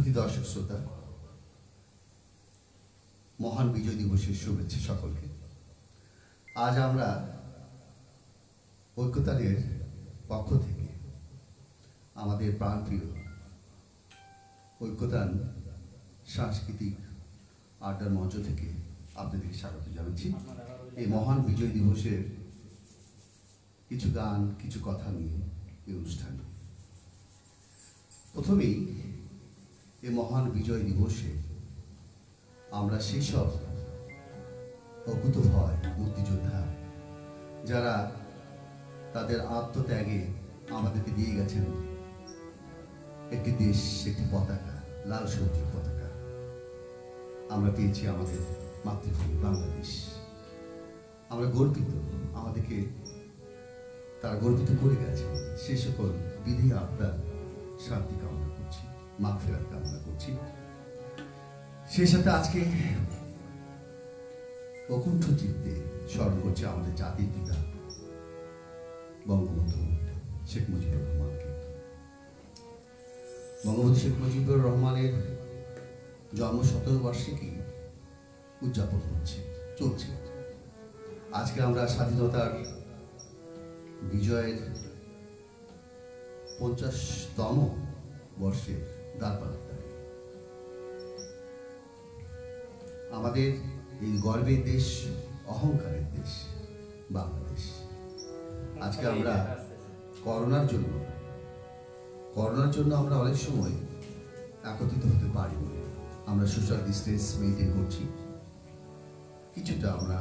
সুধী দর্শক শ্রোতা, মহান বিজয় দিবসের শুভেচ্ছা সকলকে। আজ আমরা ঐক্যতানের পক্ষ থেকে আমাদের প্রাণপ্রিয় ঐক্যতান সাংস্কৃতিক আড্ডার মঞ্চ থেকে আপনাদেরকে স্বাগত জানাচ্ছি। এই মহান বিজয় দিবসের কিছু গান, কিছু কথা নিয়ে এই অনুষ্ঠান। প্রথমেই এই মহান বিজয় দিবসে আমরা সেই সব অকুতভয় মুক্তিযোদ্ধা যারা তাদের আত্মত্যাগে আমাদেরকে দিয়ে গেছেন একটি দেশ, একটি পতাকা, লাল সবুজের পতাকা। আমরা পেয়েছি আমাদের মাতৃভূমি বাংলাদেশ। আমরা গর্বিত, আমাদেরকে তারা গর্বিত করে গেছে। সে সকল বিধি আত্মার শান্তি কামনা করছি, মাগফিরাত কামনা করছি। সেই সাথে আজকে অকুণ্ঠ চিত্তে স্মরণ করছে আমাদের জাতির পিতা বঙ্গবন্ধু শেখ মুজিবুর রহমানকে। বঙ্গবন্ধু শেখ মুজিবুর রহমানের জন্ম ১৭ বার্ষিকী উদযাপন চলছে। আজকে আমরা স্বাধীনতার বিজয়ের ৫০তম বর্ষে দাঁড়াতে। আমাদের এই গর্বের দেশ, অহংকারের দেশ বাংলাদেশ। আজকে আমরা করোনার জন্য আমরা অনেক সময় একত্রিত হতে পারি। আমরা সোশ্যাল ডিস্টেন্স মেনটেন করছি। কিছুটা আমরা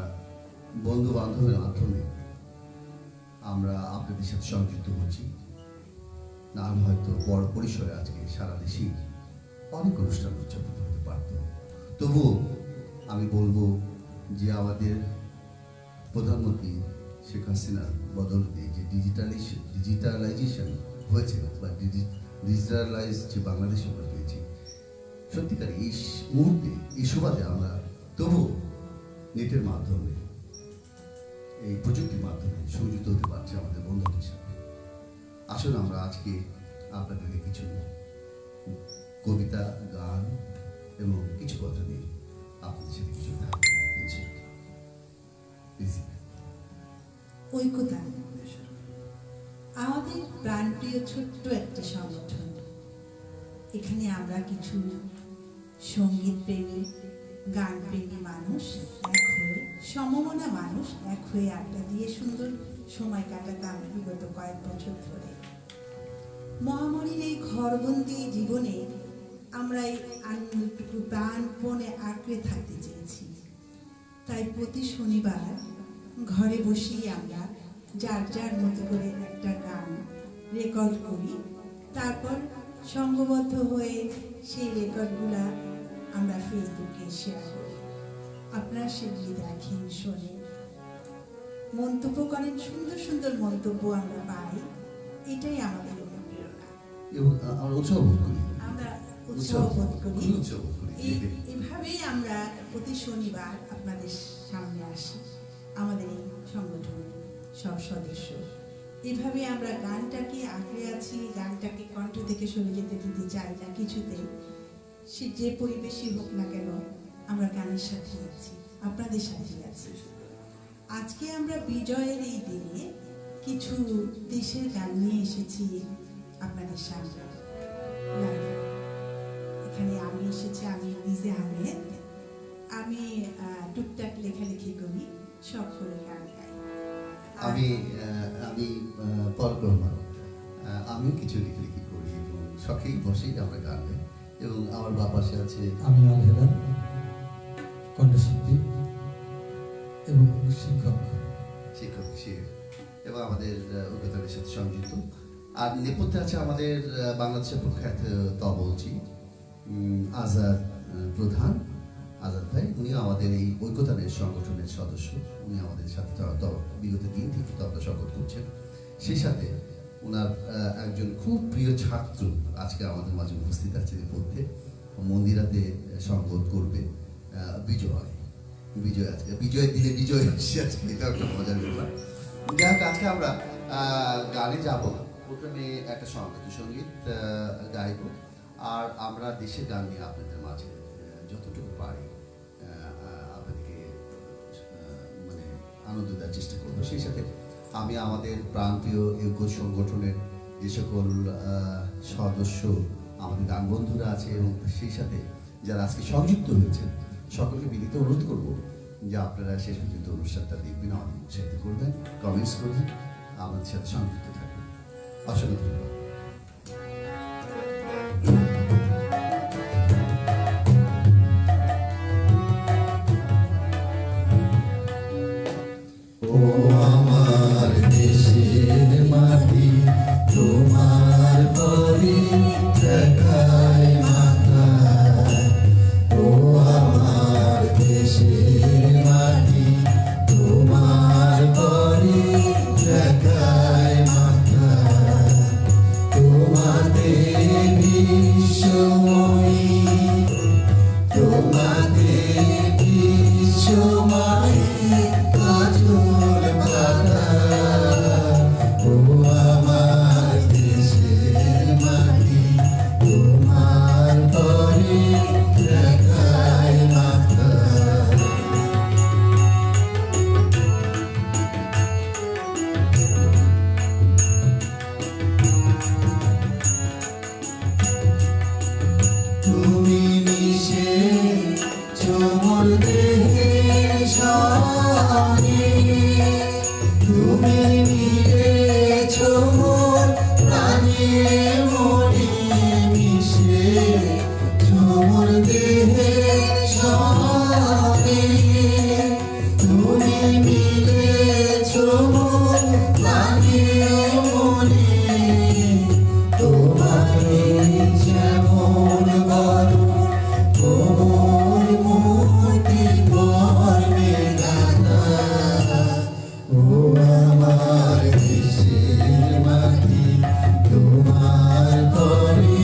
বন্ধু বান্ধবের মাধ্যমে আমরা আপনাদের সাথে সংযুক্ত হচ্ছি। না হয়তো বড় পরিসরে আজকে সারা দেশেই অনেক অনুষ্ঠান উদযাপিত হতে পারত। তবুও আমি বলবো যে আমাদের প্রধানমন্ত্রী শেখ হাসিনার বদলতে যে ডিজিটালাইজেশন হয়েছে বা ডিজিটালাইজ যে বাংলাদেশ আমরা পেয়েছি, সত্যিকার এই মুহূর্তে এই সুবাদে আমরা তবুও নেটের মাধ্যমে, এই প্রযুক্তির মাধ্যমে সংযুক্ত হতে পারছি আমাদের বন্ধুদের সাথে। আসলে আমরা আজকে আপনাদেরকে কিছু কবিতা, গান এবং কিছু কথা নিয়ে আপনাদের সাথে কিছু ঐক্যতা আমাদের প্রাণপ্রিয় ছোট্ট একটি সংগঠন। এখানে আমরা কিছু সঙ্গীত প্রেমী, গান প্রেমী মানুষ এক হয়ে, সমমনা মানুষ এক হয়ে আড্ডা দিয়ে সুন্দর সময় কাটাতাম বিগত কয়েক বছর ধরে। মহামারীর এই ঘরবন্দি জীবনে আমরা এই আনন্দটুকু প্রাণপণে আঁকড়ে থাকতে চেয়েছি। তাই প্রতি শনিবার ঘরে বসেই আমরা যার যার মতো করে একটা গান রেকর্ড করি। তারপর সংঘবদ্ধ হয়ে সেই রেকর্ডগুলা আমরা ফেসবুকে শেয়ার করি। আপনারা সেগুলি দেখেন, শোনেন, মন্তব্য করেন। সুন্দর সুন্দর মন্তব্য আমরা পাই। এটাই আমাদের অনুপ্রেরণা। আমরা উৎসাহ বোধ করি। এভাবেই আমরা প্রতি শনিবার আপনাদের সামনে আসি। আমাদের এই সংগঠনের সব সদস্য এভাবে আমরা গানটাকে আঁকড়ে আছি, গানটাকে কণ্ঠ থেকে সরে যেতে দিতে চাই না কিছুতেই। সে যে পরিবেশই হোক না কেন, আমরা গানের সাথে আছি, আপনাদের সাথে আছি। আজকে আমরা বিজয়ের এই দিনে কিছু দেশের গান নিয়ে এসেছি আপনাদের সামনে। এখানে আমি এসেছি, আমি নিজে আহমেদ। আমি টুকটাক লেখালেখি করি, সব করে গান গাই। আমি পলক রহমান, আমিও কিছু লেখালেখি করি এবং শখেই বসেই আমরা গান গাই। এবং আমার বাবা পাশে আছে, আমি আলহেদা, কণ্ঠশিল্পী এবং শিক্ষক এবং আমাদের ঐক্যতানের সাথে সংযুক্ত। আর নেপথ্যে আছে আমাদের বাংলাদেশের প্রখ্যাত তবলজি আজাদ প্রধান, আজাদ ভাই। উনিও আমাদের এই ঐক্যতানের সংগঠনের সদস্য। উনি আমাদের সাথে বিগত দিন থেকে তবলা সংগত করছেন। সেই সাথে ওনার একজন খুব প্রিয় ছাত্র আজকে আমাদের মাঝে উপস্থিত আছে। নেপথ্যে মন্দিরাতে সংগত করবে বিজয় আজকে বিজয়ের দিনে বিজয় আসছে আজকে, এটা একটা মজার ব্যাপার। যাই হোক, আজকে আমরা গানে যাব। প্রথমে একটা সঙ্গীত গাইব, আর আমরা দেশের গান নিয়ে আপনাদের মাঝে যতটুকু পারি আপনাদেরকে মানে আনন্দ দেওয়ার চেষ্টা করবো। সেই সাথে আমি আমাদের প্রান্তীয় ঐক্য সংগঠনের যে সকল সদস্য, আমাদের গান বন্ধুরা আছে এবং সেই সাথে যারা আজকে সংযুক্ত হয়েছেন, সকলকে বিনীত অনুরোধ করব যে আপনারা শেষ পর্যন্ত অনুষ্ঠানটা দেখবেন, আমাদের উৎসাহিত করবেন, কমেন্টস করবেন, আমাদের সাথে সংযুক্ত থাকবেন। অসংখ্য ধন্যবাদ। ও আমার দেশের মাটি, তোমার পরে দেখায় মাথা। ও আমার দেশের মাটি, তোমার পরে দেখায় মাথা। তোমাদের বিশ্বময়ী, তোমাদের বিশ্বময়ী কাজল পাতা। ও আমার দেশের মাটি, তোমার পরে দেখায় মাথা। তুমি মিশে চোমর দেহের সঙ্গে, তুমি মিলেছ মোর প্রাণে মনে মিশে চোমর দেহের সঙ্গে। তুমি মিলেছ মোর প্রাণে মনে, তোমাকে যেমন বড় কোমল মতি বর্ণে গাথা। ও আমার দেশের মাটি, তোমার পরে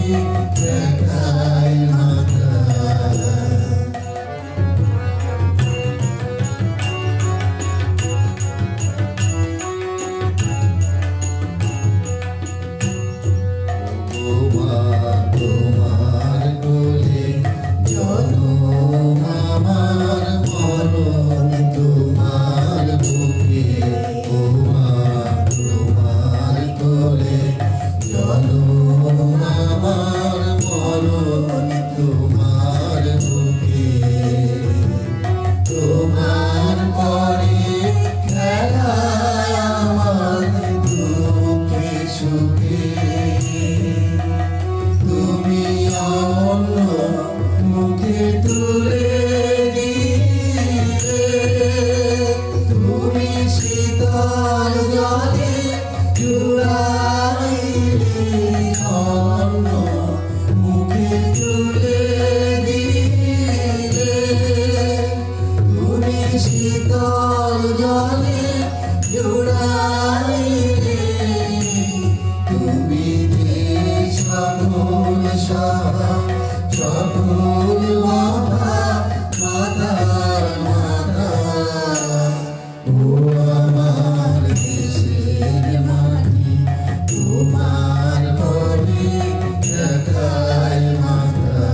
দেখায় মাথা। তোমার কোলে জনম আমার মরণ তোমার বুকে। ও মা তোমার কোলে জনম আমার মরণ তোমার বুকে। তোমার পরে খেলায় আমার দুঃখে সুখে। তুমি অন্য মুখে তুলে দিলে, তুমি শীতল জলে জুড়াইলে। অন্য মুখে তুলে দিলে, তুমি শীতল জলে জুড়াইলে। তুমি যে সকল সভা সকল মহা মাতার মাতা। ও আমার দেশের মাটি, তোমার পরে দেখায় মাথা।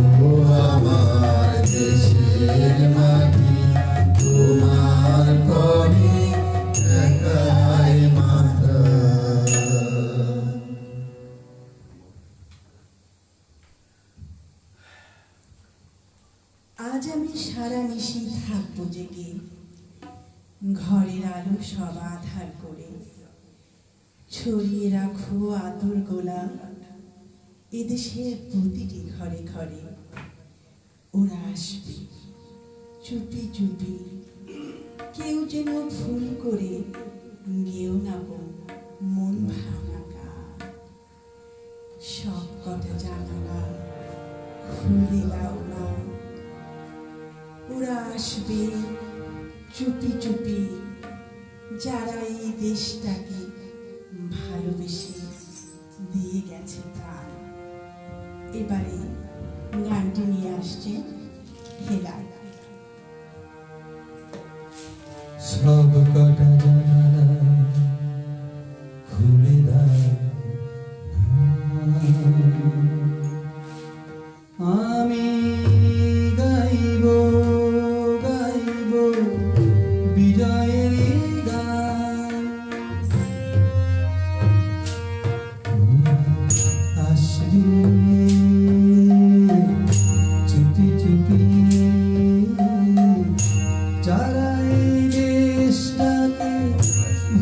ও আমার দেশের মাটি, তোমার পরে দেখায় মাথা। আজ আমি সারা নিশি থাকবো জেগে, ঘরের আলো সব আধার করে। ছড়িয়ে রাখো আতর গোলাপ এদেশের প্রতিটি ঘরে ঘরে। ওরা আসবে চুপি চুপি, কেউ যেন ভুল করে গেও না গো মন ভাঙা গান। সব কটা জানালা খুলে দাও না। ওরা আসবে চুপি চুপি, যারা এই দেশটাকে ভালোবেসে দিয়ে গেছে প্রাণ। এবারে গানটি নিয়ে আসছে হেলাল। সব কটা জানালা খুলে দাও না। চুপি চুপি যারা এই দেশটাকে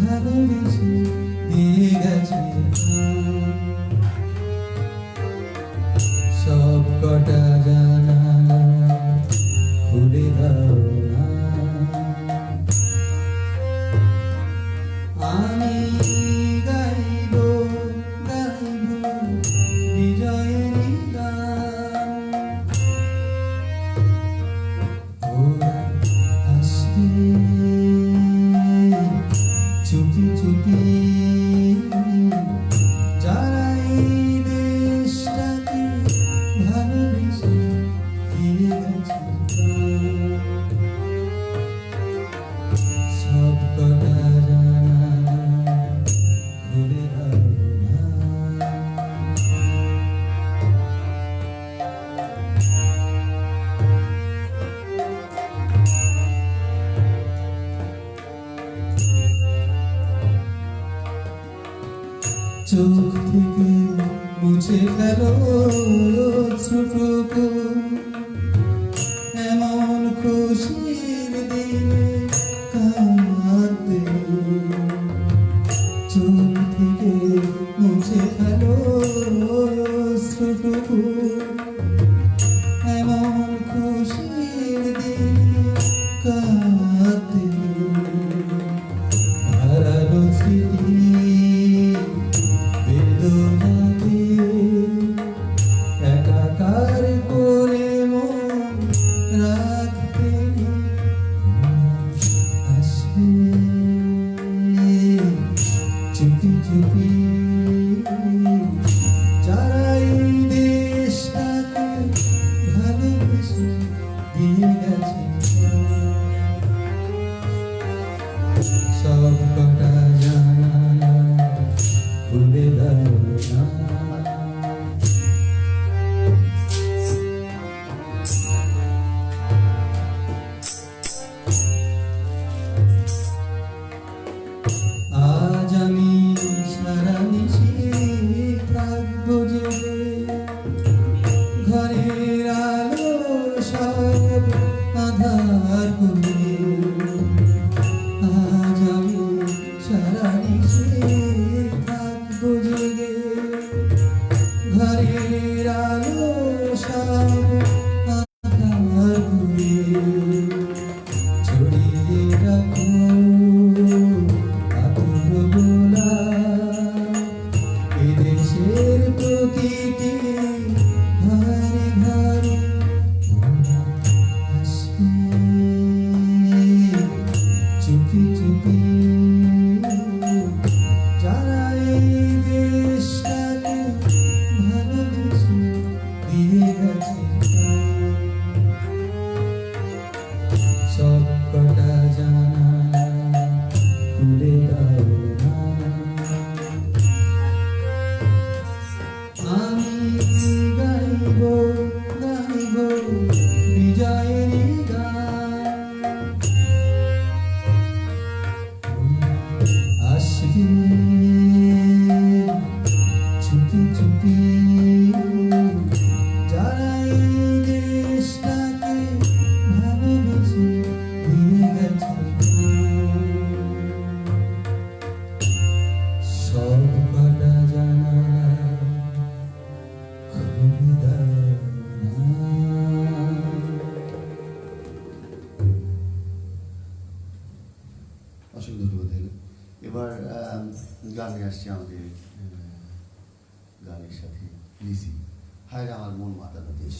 ভালোবেসে দিয়ে গেছে সব কটা জানালা খুলে দাও না আমি গাইব গাইব বিজয়ের গান ওরা আসবে চুপি চুপি যারা এই দেশটাকে ভালোবেসে দিয়ে গেছে সব কটা জানালা খুলে দাও না চোখ থেকে মুছে ফেলো অশ্রুটুকু এমন খুশির দিনে কাঁদতে চোখ থেকে মুছে ফেলো অশ্রুটুকু এমন খুশির দিনে কাঁদতে হারানো স্মৃতি বেদনাতে একাকার করে মন রাখতে আসবে চুপি চুপি যারা এই দেশটাকে ভালোবেসে দিয়ে গেছে সব কটা জানালা খুলে দাও না আজ আমি সারা নিশি থাকবো জেগে ঘরের আলো সব আধার করে আজ আমি সারা নিশি থাকবো জেগে ঘরের আলো সব আধার করে ছড়িয়ে রাখো আতুর গোলা এদেশের প্রতিটি ঘরে ঘরে ওরা আসবে চুপি চুপি যারা এই দেশটাকে ভালোবেসে দিয়ে গেছে সব কটা জানালা খুলে দাও না আমি গাইব গাইব বিজয়ের গান আসবে চুপি চুপি যারা এই দেশটাকে ভালোবেসে দিয়ে গেছে সব কটা জানালা খুলে দাও না অসংখ্য ধন্যবাদ দিলেন। এবার গানে আসছে আমাদের গানের সাথে লিসি হায় রে আমার মন মাতানো দেশ।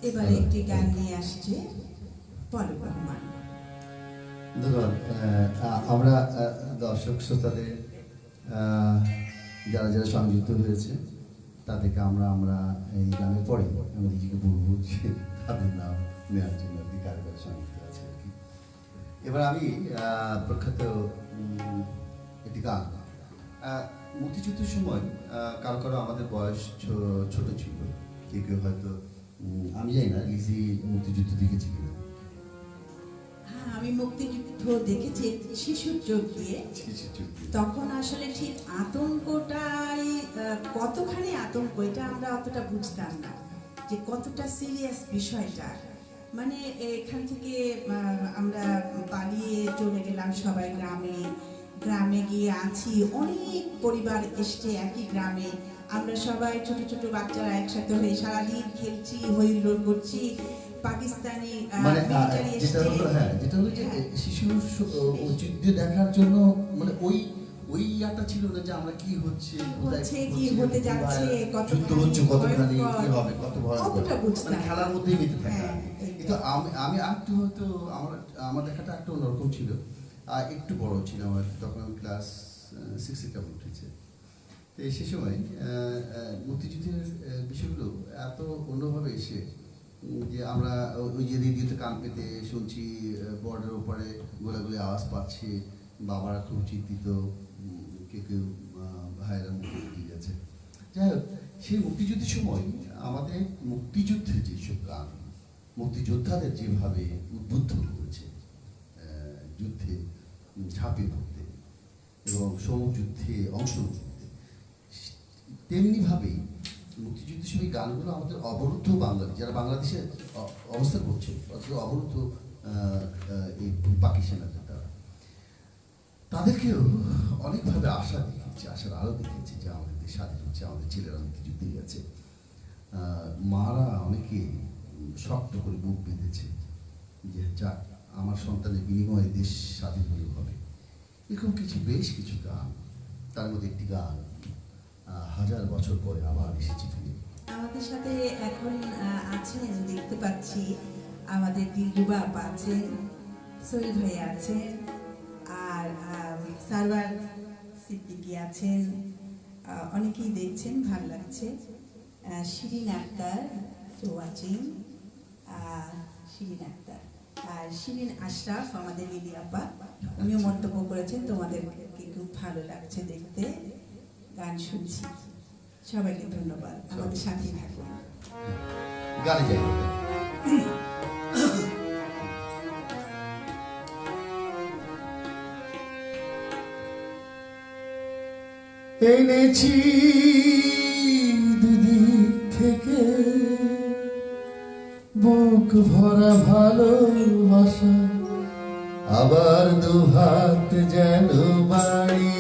এবারে একটি গান নিয়ে আসছে পলক রহমান। ধন্যবাদ। আমরা দর্শক শ্রোতাদের যারা যারা সংযুক্ত হয়েছে তাদেরকে আমরা এই গানের পরে আমি নিজেকে বলবো যে তাদের নাম নেওয়ার জন্য আর কি কার কার সংযুক্ত আছে আর কি। এবার আমি প্রখ্যাত একটি গান, মুক্তিযুদ্ধের সময় কারো কারো আমাদের বয়স ছোট ছিল, কেউ কেউ হয়তো আমি জানি না লিজি মুক্তিযুদ্ধ দেখেছি কিনা। হ্যাঁ, আমি মুক্তিযুদ্ধ দেখেছি শিশুর চোখ দিয়ে। তখন আসলে ঠিক আতঙ্কটাই কতখানি আতঙ্ক এটা আমরা অতটা বুঝতাম না, যে কতটা সিরিয়াস বিষয়টা। মানে এখান থেকে আমরা পালিয়ে চলে গেলাম সবাই গ্রামে, গ্রামে গিয়ে আছি, অনেক পরিবার এসছে একই গ্রামে, আমরা সবাই ছোট ছোট বাচ্চারা একসাথে হয়ে সারাদিন খেলছি, হইহুল্লোড় করছি। পাকিস্তানি মানে মিলিটারি যেটা এসছে। হলো যেটা হলো যে শিশু যুদ্ধ দেখার জন্য মানে ওই ইয়াটা ছিল না যে আমরা কি হচ্ছে কি হতে যাচ্ছে, যুদ্ধ হচ্ছে কতখানি কি হবে কত ভয়ঙ্কর, মানে খেলার মধ্যেই মেতে থাকা। কিন্তু আমি একটু হয়তো আমার দেখাটা একটু অন্যরকম ছিল, একটু বড় ছিল আমার, তখন আমি ক্লাস 6-এ কেমন উঠেছে। তো সে সময় মুক্তিযুদ্ধের বিষয়গুলো এত অন্যভাবে এসে যে আমরা ওই যে রেডিওতে কান পেতে শুনছি বর্ডারের উপরে গোলাগুলি আওয়াজ পাচ্ছি, বাবারা খুব চিন্তিত, কেউ কেউ ভাইয়েরা মুক্তি দিয়ে গেছে। যাই হোক, সেই মুক্তিযুদ্ধের সময় আমাদের মুক্তিযুদ্ধের যেসব গান, মুক্তিযোদ্ধাদের যেভাবে উদ্বুদ্ধ করেছে যুদ্ধে ঝাঁপিয়ে পড়তে এবং সমযুদ্ধে অংশ নিতে, তেমনিভাবেই মুক্তিযুদ্ধের সময় গানগুলো আমাদের অবরুদ্ধ বাংলাদেশ, যারা বাংলাদেশে অবস্থান করছে অথচ অবরুদ্ধ এই পাকি সেনাদের দ্বারা, তাদেরকেও অনেকভাবে আশা দেখিয়েছে, আশার আলো দেখিয়েছে যে আমাদের দেশ স্বাধীন হচ্ছে, আমাদের ছেলেরা মুক্তিযুদ্ধে গেছে, মারা অনেকে শক্ত করে বুক বেঁধেছে যে যাক আমার সন্তানের বিনিময়ে দেশ স্বাধীন হলেও হবে। এরকম বেশ কিছু গান, তার মধ্যে একটি গান হাজার বছর পরে আবার এসেছি ফিরে। আমাদের সাথে এখন আছেন, দেখতে পাচ্ছি আমাদের দিলরুবা আপা আছেন, সোহেল ভাই আছেন, আর সারওয়ার সিদ্দিকী আছেন, অনেকেই দেখছেন, ভালো লাগছে। শিরিন আক্তার তো আছেন, শিরিন আক্তার আর শিরিন আশরাফ আমাদের লিলি আপা, উনিও মন্তব্য করেছেন তোমাদেরকে খুব ভালো লাগছে দেখতে, গান শুনছি। সবাইকে ধন্যবাদ, আমাদের সাথে থাকুন। গানে যাই। এনেছি দুদিক থেকে বুক ভরা ভালোবাসা, আবার দুহাত যেন বাড়ি,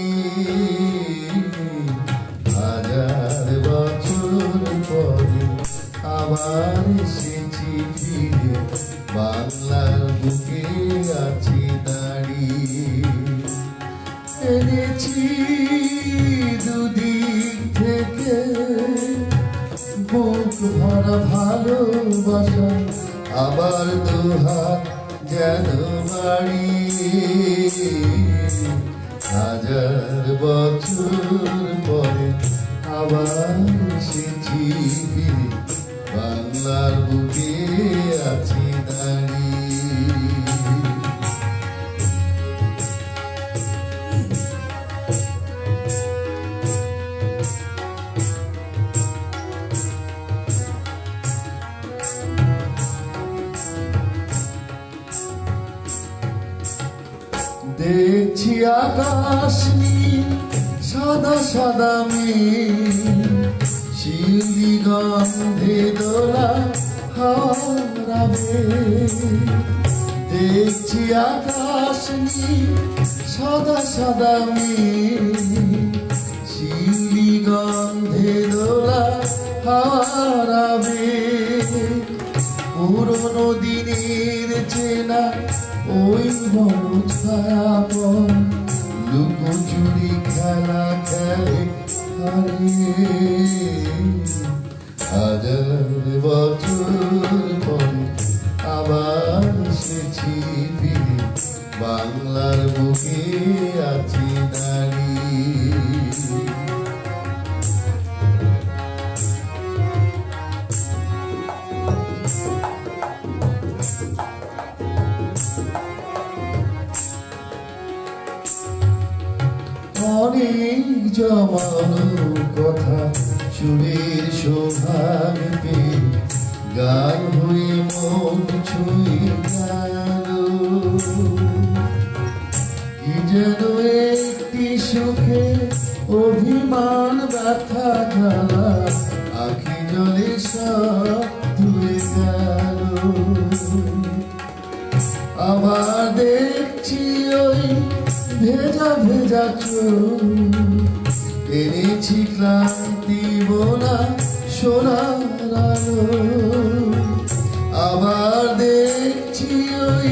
হাজার বছর পরে আবার এসেছি ফিরে, বাংলার বুকে আছি দাঁড়িয়ে। এনেছি দুদিক থেকে বুক ভরা ভালোবাসা, আবার দুহাত যেন বাড়ি, হাজার বছর পরে আবার এসেছি ফিরে, বাংলার বুকে আছি দাঁড়িয়ে। দেখছি আকাশ নীল, সাদা সাদা মেঘ, শিউলি গন্ধে দোলা হারাবে। দেখছি আকাশ নীল, সাদা সাদা মেঘ, শিউলি গন্ধে দোলা হারাবে। পুরনো দিনের চেনা ওই বড় ছায়াপথ, লুকোচুরি খেলা খেলে হারে, হাজার বছর বাংলার বুকে আছি দাঁড়িয়ে। অনেক জমানো কথা সুরের সোহাগ পেয়ে গান হয়ে মন ছুঁয়ে গেল। কি যেন একটি সুখে অভিমান ব্যথা জ্বালা আখি জলে সব ধুয়ে গেল। আবার দেখছি ওই ভেজা ভেজা চোখ, এনেছি ক্লান্তি বোনা সোনার আলো। আবার দেখছি ওই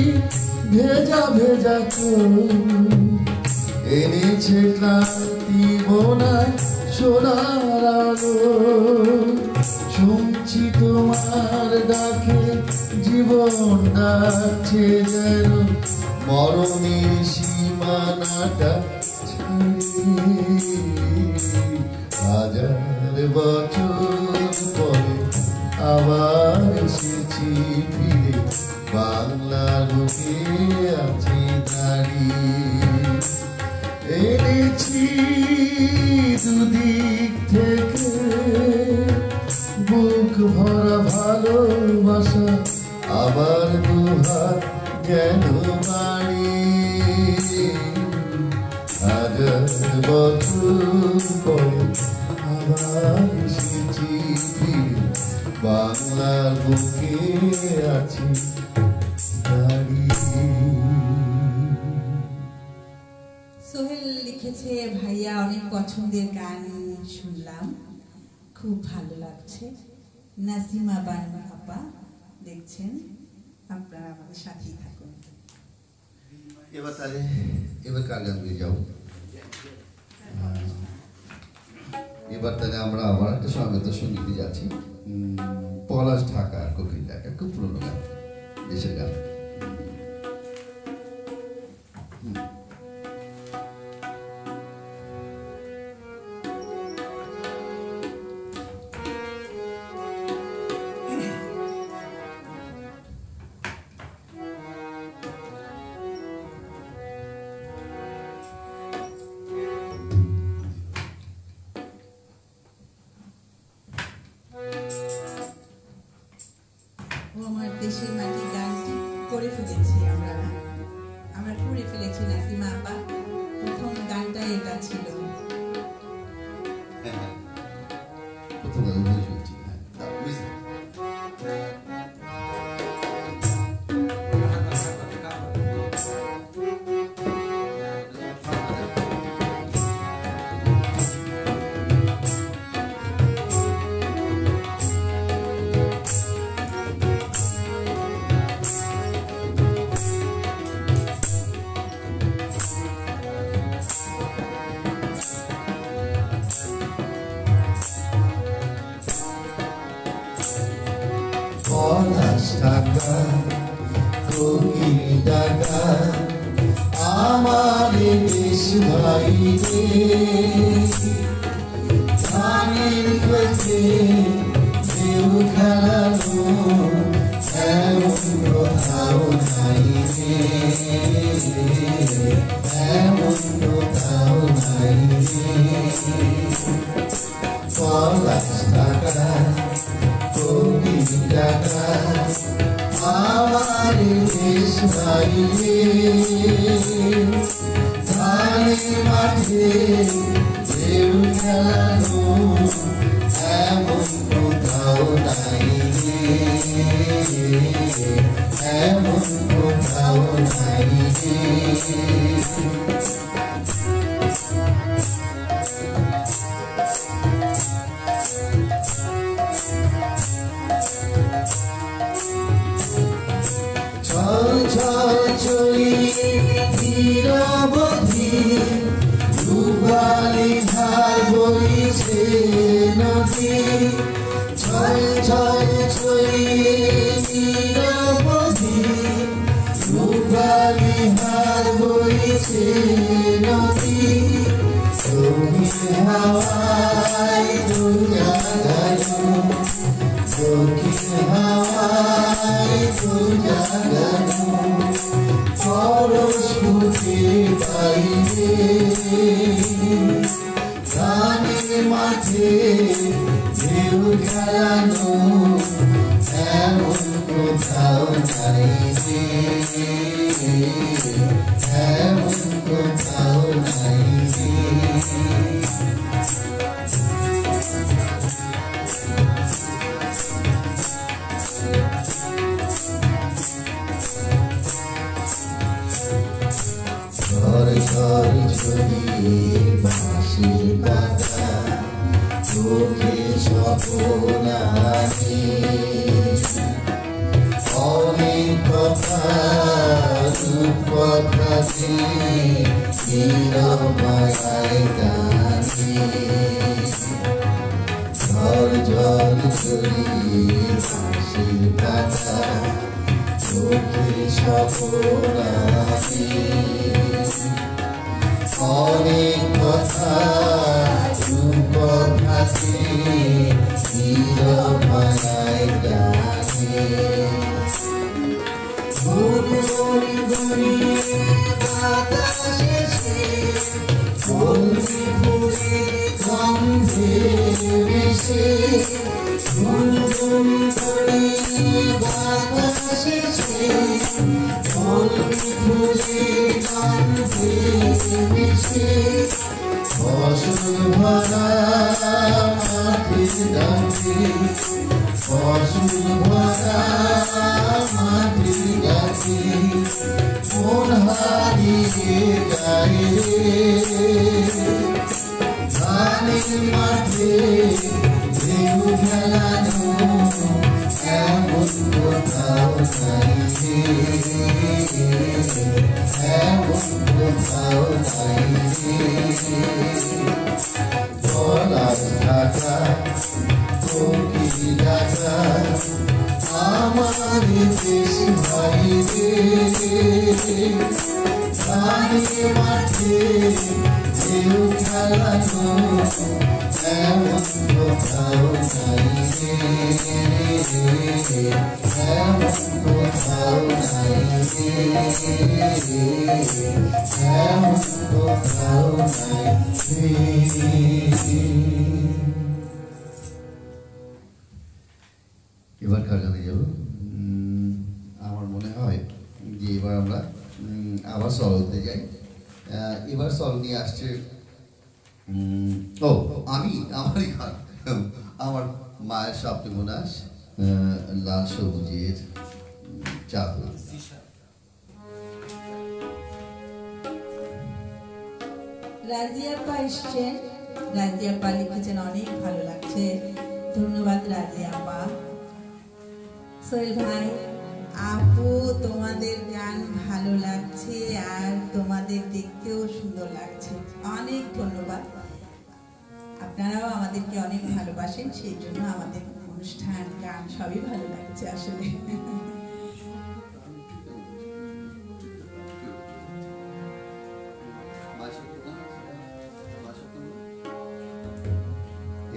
ভেজা ভেজা চোখ, এনেছে ক্লান্তি বোনা সোনার আলো। শুনছি তোমার ডাকে জীবন ডাকছে যেন মরণের সীমানাটা ছাড়িয়ে। হাজার বছর পরে আবার এসেছি ফিরে বাংলার বুকে আছি দাঁড়িয়ে। এনেছি দুদিক থেকে বুক ভরা ভালোবাসা, আবার দুহাত যেন বাড়িয়ে। হাজার বছর পরে আবার এসেছি ফিরে বাংলার বুকে আছি দাঁড়িয়ে। সোহেল লিখেছে, ভাইয়া অনেক পছন্দের গান শুনলাম, খুব ভালো লাগছে। নাসিমা বানু আপা দেখছেন, আপনারা আমাদের সাথেই থাকুন। এবার তাহলে এবার কার গান দিয়ে যাও। এবার তাহলে আমরা আবার একটা সঙ্গীত সঙ্গীতে যাচ্ছি। পলাশ ঢাকার কোকিল ডাকা, খুব পুরোনো গান, দেশের গান। ও আমার দেশের মাটির গানটি করে ফেলেছি, আমরা করে ফেলেছি। নাসিমা আপা, প্রথম গানটা এটা ছিল। প্রথম গান বুঝেছি। পলাশ ঢাকা কোকিল ডাকা আমার দেশ ভাই রে। ধানের ক্ষেতে ঢেউ খেলানো এমন কোথাও নাই রে, এমন কোথাও নাই রে। পলাশ ঢাকা কোকিল ডাকা আমার দেশ ভাই রে। ধানের মাঠে ঢেউ খেলানো এমন কোথাও নাই রে, এমন কোথাও নাই রে। ছল ছল চলি নিরবধি ডুবালি ধার বইছে নদী। ছল ছল চলি নিরবধি ডুবালি ধার দক্ষিণ হাওয়ায় ফুল জাগানো পরশ ফুটে বাইরে গানের মাঠে ঢেউ খেলানো এমন কোথাও নাই রে, এমন কোথাও নাই রে। ঝড় ঝড় ঝরিয়ে বাঁশির পাতা চোখে স্বপ্ন আনে অনেক কথা রূপকথাতে নিরমায় গানে ঝড় ঝড় ঝরিয়ে বাঁশির পাতা চোখে স্বপ্ন আনে অনেক কথা রূপকথাতে নিরমায় গানে গুনগুন গুনিয়ে বাতাসে ফুলে ফুলে গন্ধে মিশে গুনগুন গুনিয়ে বাতাসে ফুলে ফুলে গন্ধে মিশে ফসল ভরা মাটির ডাকে ফসল ভরা মাটির ডাকে মন হারিয়ে যায় রে ধানের মাঠে ঢেউ খেলানো এমন কোথাও নাই রে, এমন কোথাও নাই রে। গলার ঢাকা কোকিল ডাকা আমার দেশ ভাই রে ধানের মাঠে ঢেউ খেলানো এমন কোথাও নাই রে, এমন কোথাও নাই রে, এমন কোথাও নাই রে। এবার কার গানে যাব? আমার মনে হয় যে এবার আমরা আবার সরলতে যাই। এবার সরল নিয়ে আসছে আমারই গান, আমার মায়ের স্বপ্নে বোনাস লাল সবুজের চাদর। রাজিয়াপ্পা এসছেন, রাজিয়াপ্পা লিখেছেন অনেক ভালো লাগছে, ধন্যবাদ রাজিয়াপ্পা। সোহেল ভাই, আপু তোমাদের গান ভালো লাগছে আর তোমাদের দেখতেও সুন্দর লাগছে, অনেক ধন্যবাদ। আপনারাও আমাদেরকে অনেক ভালোবাসেন, সেই জন্য আমাদের অনুষ্ঠান গান সবই ভালো লাগছে আসলে।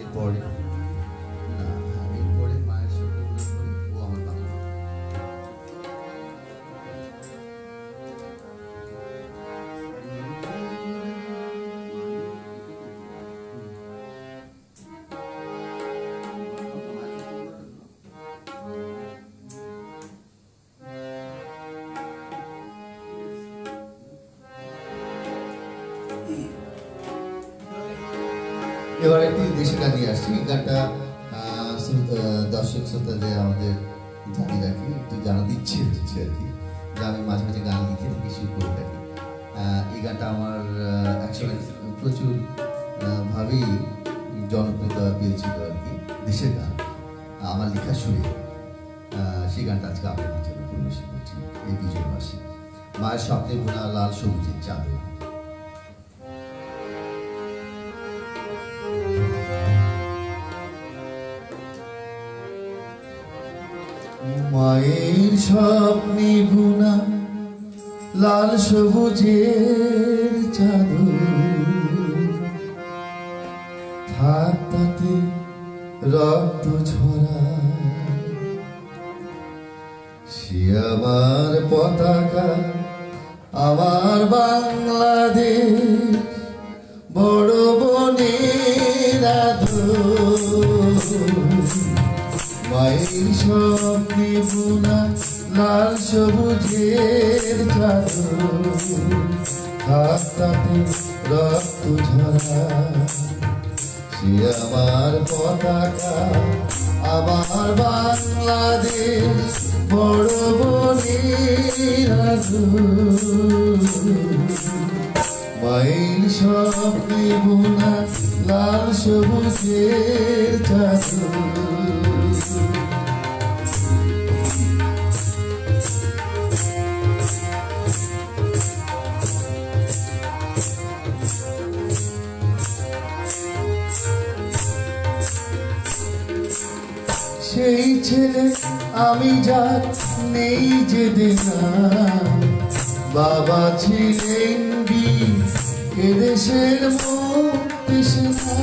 এরপরে এরপরে মায়ের সাথে ও আমার বাবা। এবার একটি দেশের গান নিয়ে আসছি। এই গানটা দর্শক শ্রোতাদের আমাদের জানিয়ে রাখি, একটু জানা দিচ্ছে হচ্ছে আর কি, যে আমি মাঝে মাঝে গান লিখে থাকি, শুরু করে থাকি। এই গানটা আমার অ্যাকচুয়ালি প্রচুর ভাবেই জনপ্রিয়তা পেয়েছিল আর কি, দেশের গান আমার লেখা শুনে। সেই গানটা আজকে আপনাদের জন্য পরিবেশন করছি এই বিজয় মাসে। মায়ের স্বপ্নে বোনা লাল সবুজের চাদর। মায়ের স্বপ্নে বোনা লাল সবুজের চাদর, থাক তাতে রক্ত ছড়া সে আমার পতাকা, আমার বাংলাদেশ, বড় বোনের আদর। মায়ের স্বপ্নে বোনা লাল সবুজের চাদর, হাতটাতে রক্ত ঝরা। সে আমার পতাকা, আমার বাংলাদেশ, বড় বোনের আদর। মায়ের স্বপ্নে বোনা লাল সবুজের চাদর। সেই ছেলে আমি যার নেই যে দেনা, বাবা ছিলেন বীর এদেশের মুক্তি সেনা।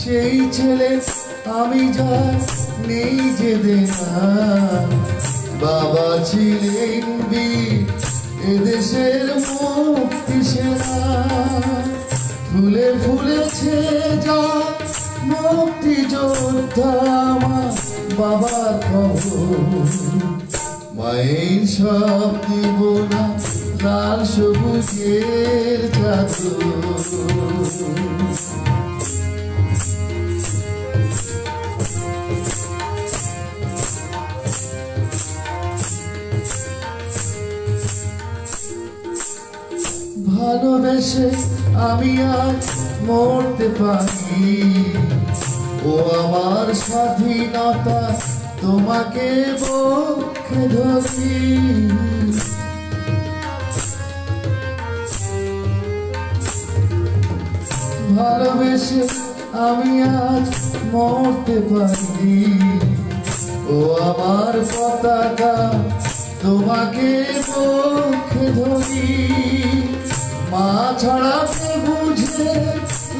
সেই ছেলে আমি যার নেই যে দেনা, বাবা ছিলেন বীর এদেশের মুক্তি সেনা। ফুলে ফুলেছে যা মুক্তি যোদ্ধা আমার বাবার খবর। মায়ের স্বপ্নে বোনা লাল সবুজের চাদর। ভালোবেসে আমি আজ মরতে পারি, ও আমার স্বাধীনতা তোমাকে বক্ষে ধরি। ভালোবেসে আমি আজ মরতে পারি, ও আমার পতাকা তোমাকে বক্ষে ধরি। মা ছড়াতে বুঝে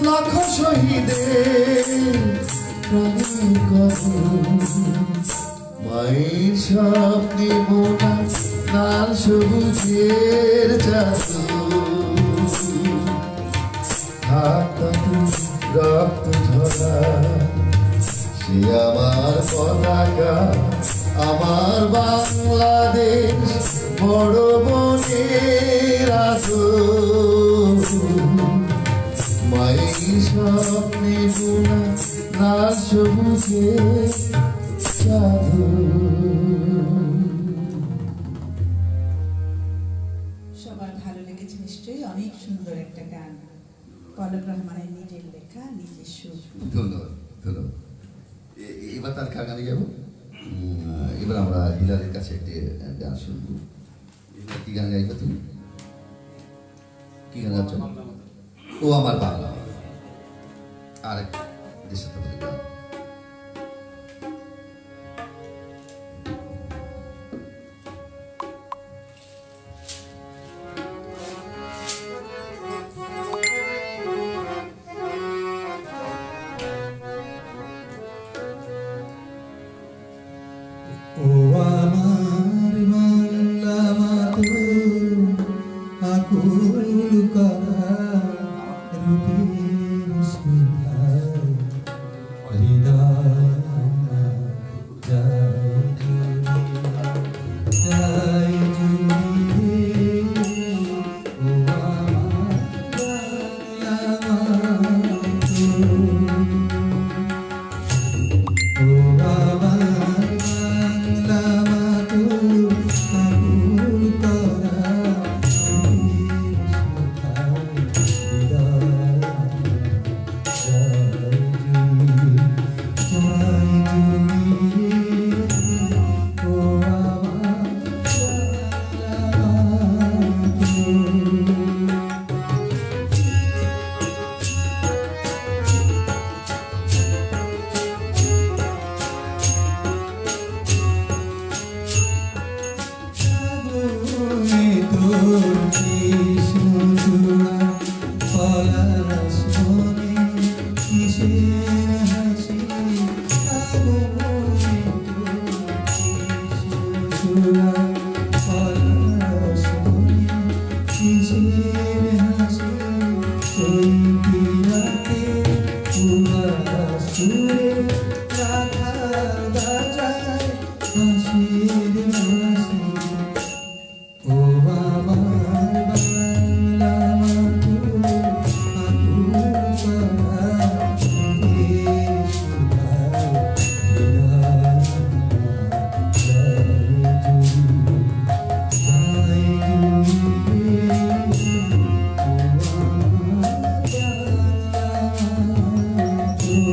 লাখ শহীদের প্রাণের কবর। মায়ের স্বপ্নে বোনা লাল সবুজের চাদর, হাতটাতে রক্ত ঝরা। সে আমার পতাকা, আমার বাংলাদেশ, বড় বোনের আদর। মায়ের স্বপ্নে বোনা লাল সবুজের চাদর। সবার ভালো লেগেছে নিশ্চয়ই। অনেক সুন্দর একটা গান, পলক রহমানের নিজের লেখা, নিজের সুর। ধন্যবাদ ধন্যবাদ। এবার তার কার গানে যাবো? এবার আমরা হিলালের কাছে একটি গান শুনবো। কি গান গাইবে তুমি? কি গান গাচ্ছ? ও আমার বাংলা। আর এক দেশাত্মবোধক গান। ও আমার বাংলা মাতো, আকুল করা রূপের সুধায় হৃদয় যায় জুড়ে। ও আমার বাংলা মাতো, ও আমার বাংলা মাতো, আকুল করা রূপের সুধায় হৃদয় বসে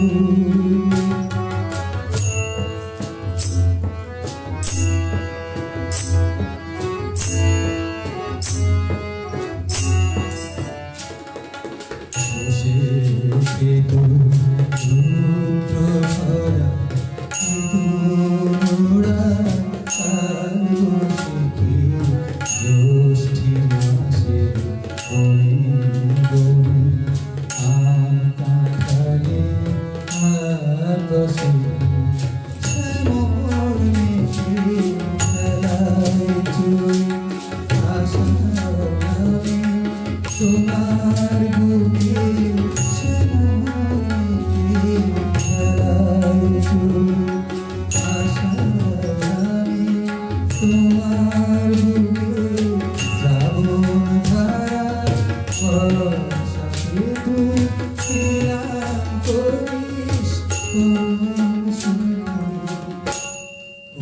খেতো রুদ্র ভরা তোরা কাল বসে জ্যৈষ্ঠী মাসে বনে বনে আম কাঁঠালে আর বসে শ্যামল মেঘে খেলায় চুল আশারামে তোমার বুকে শ্যামলে খেলায় চুল আশারামে তোমার বুকে শ্রাবণ ধারা বর্ষা ঋতু ছিলাম করিস কোন সুন্দর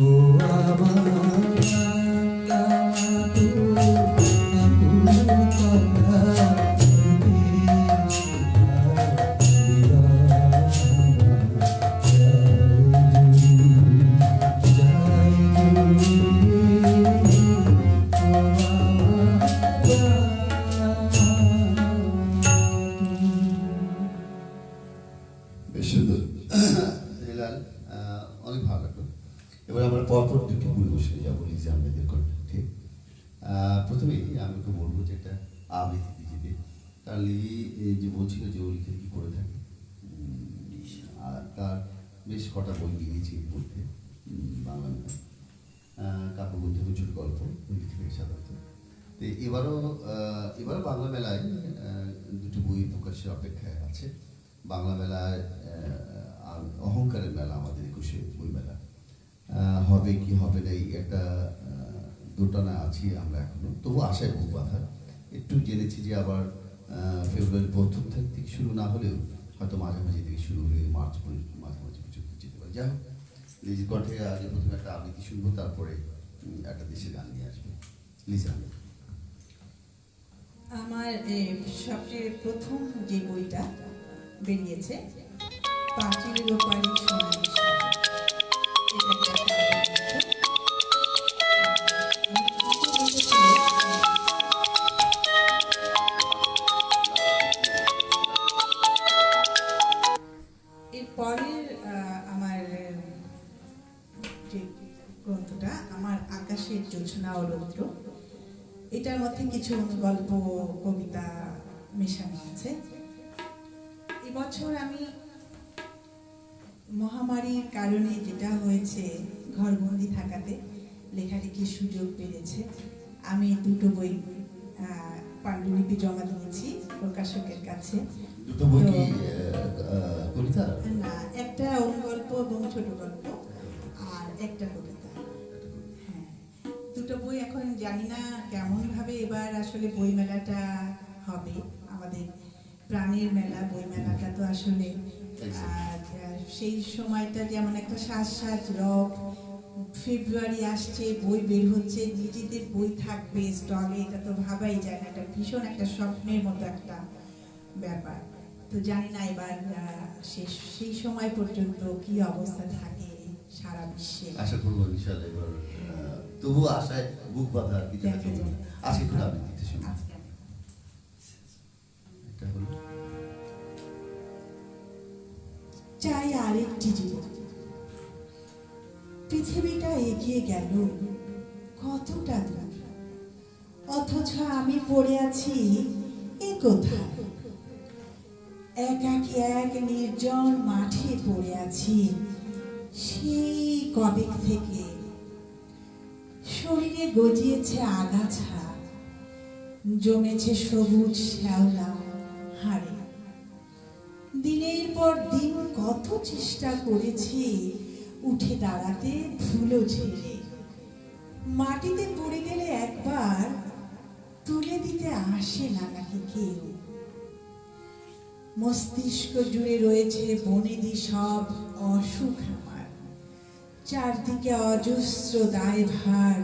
ও আমার বেশ সুন্দর হেলাল, অনেক ভালো লাগলো। এবার আমরা পরপর দুটি পরিবেশনে যাবো লিজা আহমেদের কণ্ঠে। প্রথমেই আমি ওকে বলবো যে একটা আবৃত্তি দিতে, কারণ লিজি যে বলছিল যে ও লিখে কি করে থাকে, আর তার বেশ কটা বই নিয়েছি পড়তে বাংলা মেলায়, কাব্যগ্রন্থ এবং ছোট গল্প লিখে থাকে সাধারণত। তো এবারও বাংলা মেলায় দুটো বই প্রকাশের অপেক্ষায় আছে। বাংলা মেলায় অহংকারের মেলা, আমাদের 21শে বই মেলা হবে কি হবে না, এই একটা দোটানা আছি আমরা এখনো, তবু আশায় বুক বাঁধা। একটু জেনেছি যে আবার ফেব্রুয়ারি প্রথম থেকে শুরু না হলেও হয়তো মাঝামাঝি থেকে শুরু হয়ে মার্চ মাঝামাঝি পর্যন্ত যেতে পারে। যাই হোক, লিজির কণ্ঠে আগে প্রথমে একটা আবৃত্তি শুনবো, তারপরে একটা দেশের গান নিয়ে আসবে লিজা। আমার সবচেয়ে প্রথম যে বইটা বেরিয়েছে, পাঁচিলের ওপারে সোনালি সাগর, এটা একটা কাব্যগ্রন্থ। এরপরের আমার যে গ্রন্থটা, আমার আকাশের জোছনা ও রৌদ্র, এটার মধ্যে কিছু গল্প কবিতা মেশানো আছে। এবছর আমি মহামারীর কারণে যেটা হয়েছে, ঘরবন্দি থাকাতে লেখালেখির সুযোগ পেয়েছে। আমি দুটো বই পাণ্ডুলিপি জমা দিয়েছি প্রকাশকের কাছে। দুটো বই কি কবিতা? না, একটা অনুগল্প এবং ছোট গল্প, আর একটা কবিতা। হ্যাঁ, দুটো বই। এখন জানি না কেমন ভাবে এবার আসলে বই মেলাটা হবে, আমাদের প্রাণের মেলা বই মেলাটা তো আসলে সেই সময়টা যেমন একটা সাজ রব, ফেব্রুয়ারি আসছে, বই বের হচ্ছে, নিজেদের বই থাকবে স্টলে, এটা তো ভাবাই যায় না, এটা ভীষণ একটা স্বপ্নের মতো একটা ব্যাপার। তো জানি না এবার সেই সময় পর্যন্ত কি অবস্থা থাকে সারা বিশ্বে। আশা করবো ইনশাআল্লাহ এবার, তবুও আশায় বুক বাঁধা আর কিছু দেখা যাবে। আজকে একটু আবৃত্তিতে শুনি। আজকে এটা হলো চাই আরেকটি জীবন। পৃথিবীটা এগিয়ে গেল কতটা দূর, অথচ আমি পড়ে আছি এ কোথায়। একাকী এক নির্জন মাঠে পড়ে আছি সেই কবে থেকে। শরীরে গজিয়েছে আগাছা, জমেছে সবুজ শ্যাওলা হাড়ে। দিনের পর দিন কত চেষ্টা করেছি উঠে দাঁড়াতে ধুলো ঝেড়ে। মাটিতে পড়ে গেলে একবার তুলে দিতে আসে না নাকি কেউ। মস্তিষ্ক জুড়ে রয়েছে বনেদি সব অসুখ আমার। চারদিকে অজস্র দায়ভার,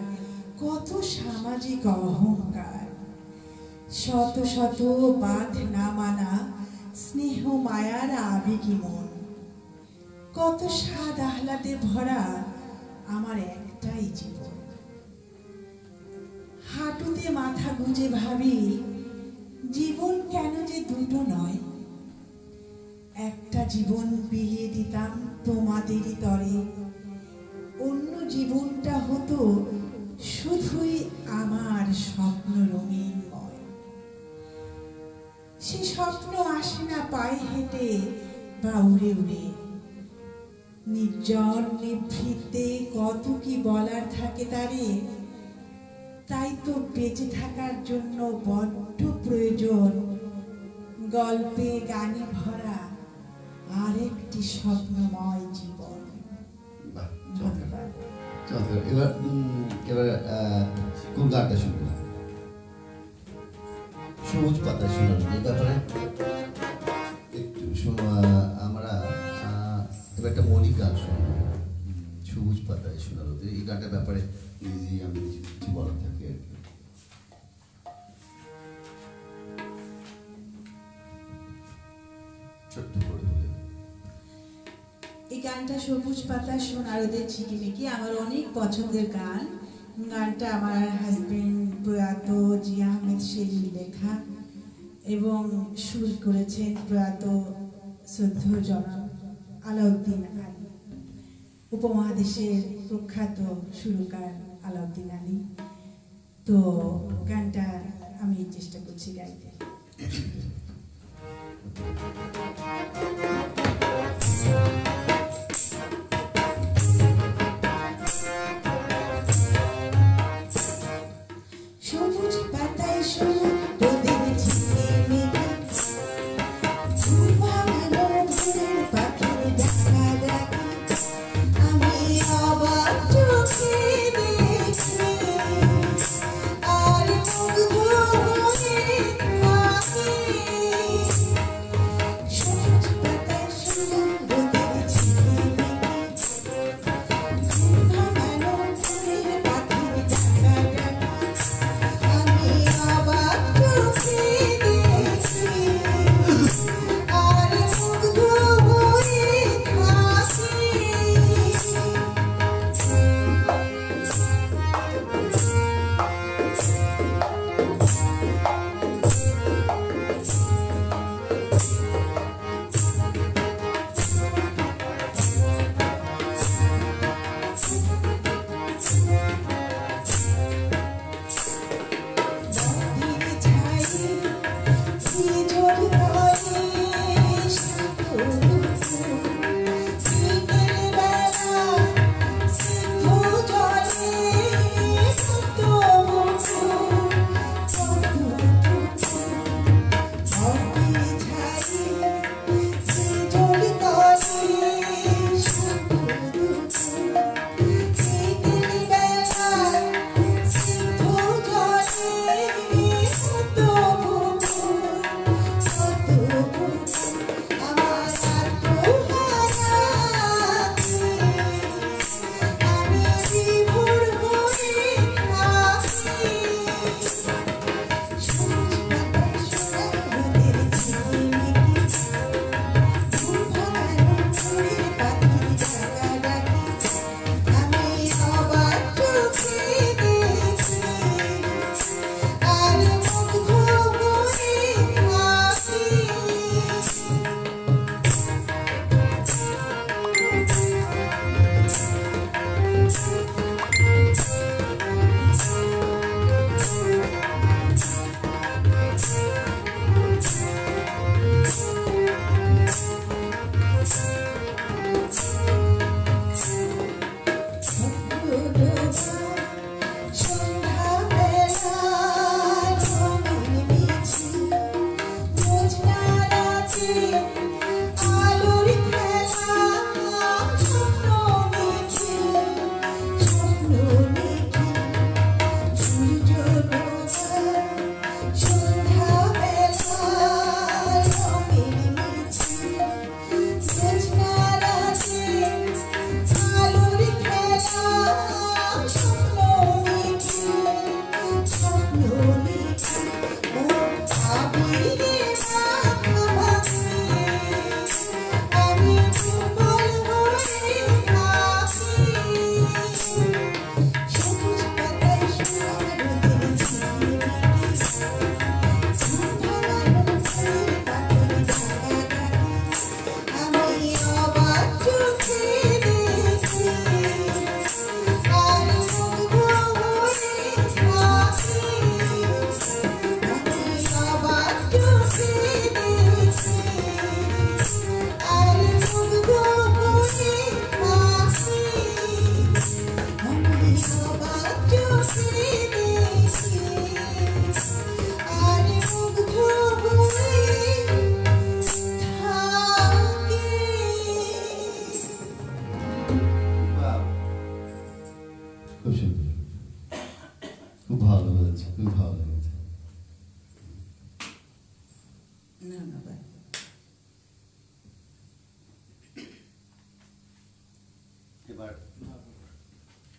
কত সামাজিক অহংকার। শত শত বাঁধ না মানা স্নেহ মায়ার আবেগী মন। কত স্বাদ আহ্লাদে ভরা আমার একটাই জীবন। হাঁটুতে মাথা গুজে ভাবি জীবন কেন যে দুটো নয়। একটা জীবন বিলিয়ে দিতাম তোমাদেরই তরে, অন্য জীবনটা হতো শুধুই আমার স্বপ্ন রঙিনময়। সে স্বপ্ন আসে না পায়ে হেঁটে বা উড়ে উড়ে, নির্জন নিভৃতে কত কি বলার থাকে তারে। তাই তো বেঁচে থাকার জন্য বড্ড প্রয়োজন গল্পে গানে ভরা আরেকটি স্বপ্নময় জীবন। বাহ, ধন্যবাদ। চমৎকার। এবার এবার কোন গানটা শুনবো? সবুজ পাতা শোনার এই ব্যাপারে একটু আমরা এবার একটা মৌলিক গান শুনবো, সবুজ পাতায় শোনার ওদের এই গানটার ব্যাপারে ইজি আমি কিছু বলার থাকে আর কি। ছোট্ট করে বলে এই গানটা সবুজ পাতা সোনারদের ঝিকিমিকি আমার অনেক পছন্দের গান। গানটা আমার হাজবেন্ড প্রয়াত জিয়া আহমেদ শেলির লেখা এবং সুর করেছেন প্রয়াত শ্রদ্ধেয় জনাব আলাউদ্দিন আলী, উপমহাদেশের প্রখ্যাত সুরকার আলাউদ্দিন আলী। তো গানটা আমি চেষ্টা করছি গাইতে। সবুজ পাতায় সবুজ রোদের ঝিকিমিকি, ঘুম ভাঙানো ভোরের পাখির ডাকাডাকি, আমি অবাক চোখে দেখি আর মুগ্ধ হয়ে থাকি। সবুজ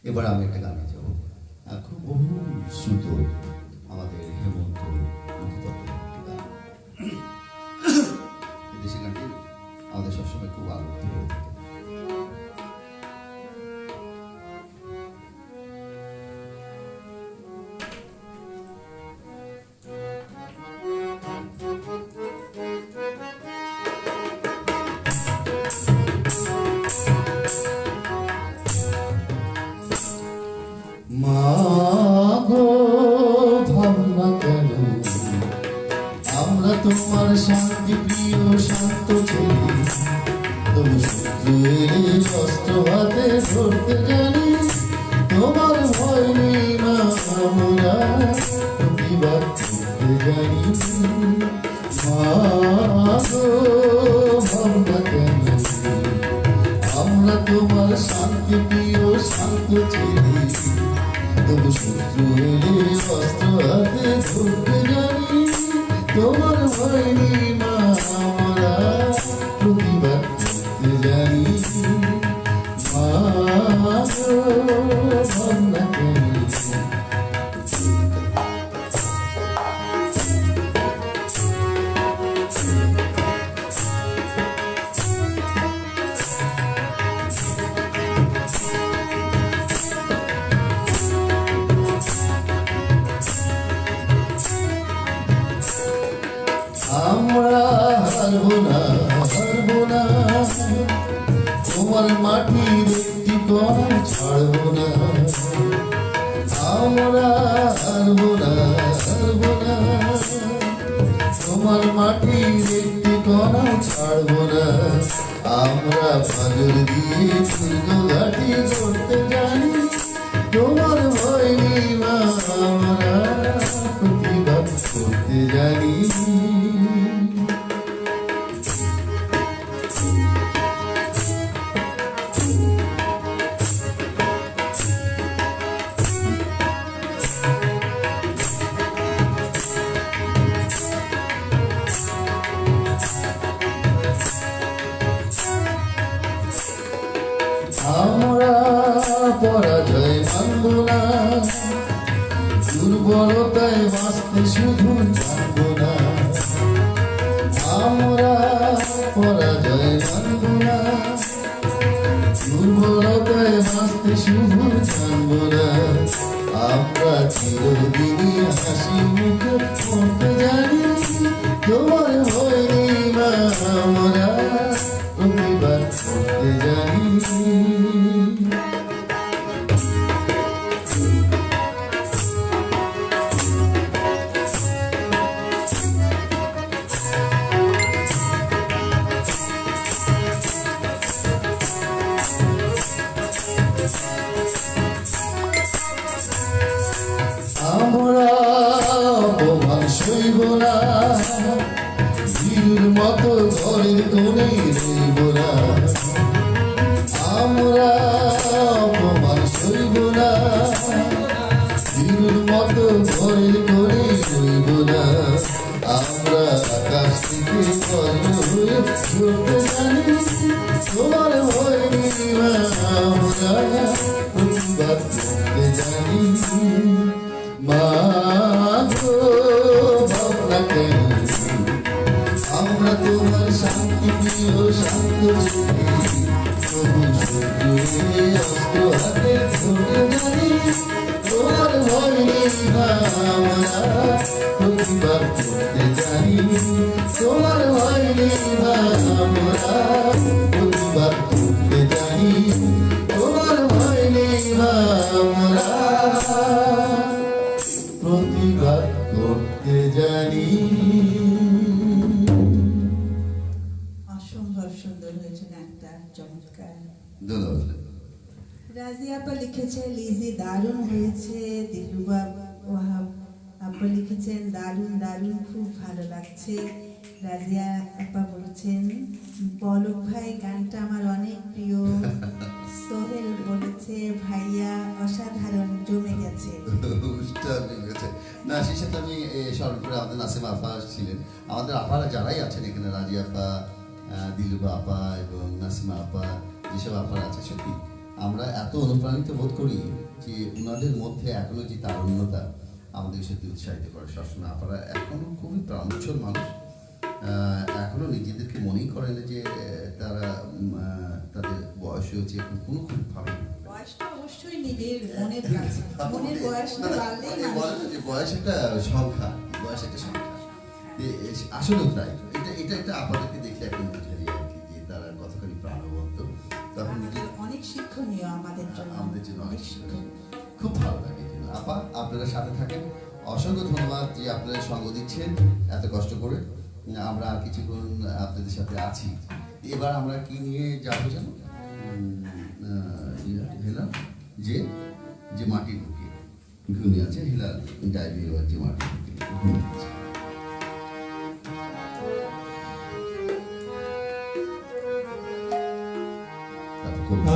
এবার আমি একটা গানে যাব, খুব বহু শ্রুত আমাদের হেমন্ত মুখোপাধ্যায়ের একটি গান। এই দেশি গানটি আমাদের সবসময় খুব আলোকিত হয়ে থাকে। মাগো ভাবনা কেন আমরা তোমার শান্তি প্রিয় শান্ত ছেলে, তবু শত্রুর অস্ত্র হাতে ধরতে জানি, তোমার ভয় নেই মা আমরা প্রতিবাদ করতে জানি। মাগো ভাবনা কেন আমরা তোমার শান্তি প্রিয় শান্ত ছেলে, তবু শত্রুর অস্ত্র হাতে ধরতে জানি, তোমার ভয় নেই মা আমরা প্রতিবাদ করতে জানি। মাগো ভাবনা কেন আমরা হারবো না তোমার মাটির একটি কণ ছাড়বো না, আমরা হারবো না তোমার মাটির একটি কণ ছাড়বো না, আমরা ফাজর দিয়ে দীর্ঘ ঘাটি করতে জানি, তোমার ভয় নেই মা আমরা প্রতিবাদ করতে জানি। আমরা পরাজয় মানব না, দুর্বলতায় বাঁচতে শুধু জানব না, আমরা পরাজয় মানব না, দুর্বলতায় বাঁচতে শুধু জানব না, আমরা চিরদিনই হাসি মুখে করতে জানি, তোমার ভয় নেই মা আমরা প্রতিবাদ করতে জানি। আমরা অপমান সইব না, বীরুর মতো ঘরের কোণে রইব না, আমরা অপমান সইব না, বীরুর মতো ঘরের কোণে রইব না, আমরা আকাশ থেকে বজ্র হয়ে ছুটতে জানি, তোমার ভয় নেই মা আমরা প্রতিবাদ করতে জানি। মাগো ভাবনা কেন আমরা তোমার শান্তি প্রিয় শান্ত ছেলে, তবু শত্রুর অস্ত্র হাতে ধরে জানি, তোমার ভয় নেই মা আমরা প্রতিবাদ করতে জানি, তোমার ভয় নেই মা আমরা প্রতিবাদ করতে জানি, তোমার ভয় নেই মা আমরা প্রতিবাদ করতে জানি। অসম্ভব সুন্দর হয়েছে গানটা, চমৎকার। ধন্যবাদ। রাজিয়া আপা লিখেছে লিজি দারুণ হয়েছে, দিলরুবা ওয়াহাব আপা লিখেছেন দারুণ দারুণ খুব ভালো লাগছে। রাজিয়া আপা বলছেন পলক ভাই গানটা আমার অনেক প্রিয়। সোহেল বলেছে ভাইয়া অসাধারণ, জমে গেছে। না সেই সাথে আমি স্মরণ করে আমাদের নাসিমা আপা ছিলেন, আমাদের আপারা যারাই আছেন এখানে, রাজি আপা, দিলরুবা আপা এবং নাসিমা আপা, যেসব আপারা আছে সত্যি আমরা এত অনুপ্রাণিত বোধ করি যে ওনাদের মধ্যে এখনো যে তারুণ্যতা আমাদের সাথে উৎসাহিত করে সবসময়। আপনারা এখনো খুবই প্রাণোচ্ছল মানুষ, এখনো নিজেদেরকে মনেই করে না যে তারা তাদের বয়স হয়েছে এখন কোনো খুব ভাবে বয়সটা অবশ্যই নিজের মনের কাছে, মনের বয়সটা বাড়লেই মানে বলে না যে বয়স একটা সংখ্যা, বয়স একটা সংখ্যা। আসলে তাই, এটা একটা আপাতকে দেখলে এখন বোঝা যায় আর কি, যে তারা কতখানি প্রাণবন্ত। তখন নিজে অনেক শিক্ষণীয় আমাদের জন্য, আমাদের জন্য অনেক শিক্ষণীয়, খুব ভালো লাগে এই জন্য। আপা, আপনারা সাথে থাকেন, অসংখ্য ধন্যবাদ যে আপনারা সঙ্গ দিচ্ছেন এত কষ্ট করে। আমরা আর কিছুক্ষণ আপনাদের সাথে আছি। এবার আমরা কি নিয়ে যাবো জানো? হেলাল যে যে মাটির বুকে ঘুমিয়ে আছে, হেলাল ডাইভে যে মাটির বুকে ঘুমিয়ে আছে। তারপর করবো।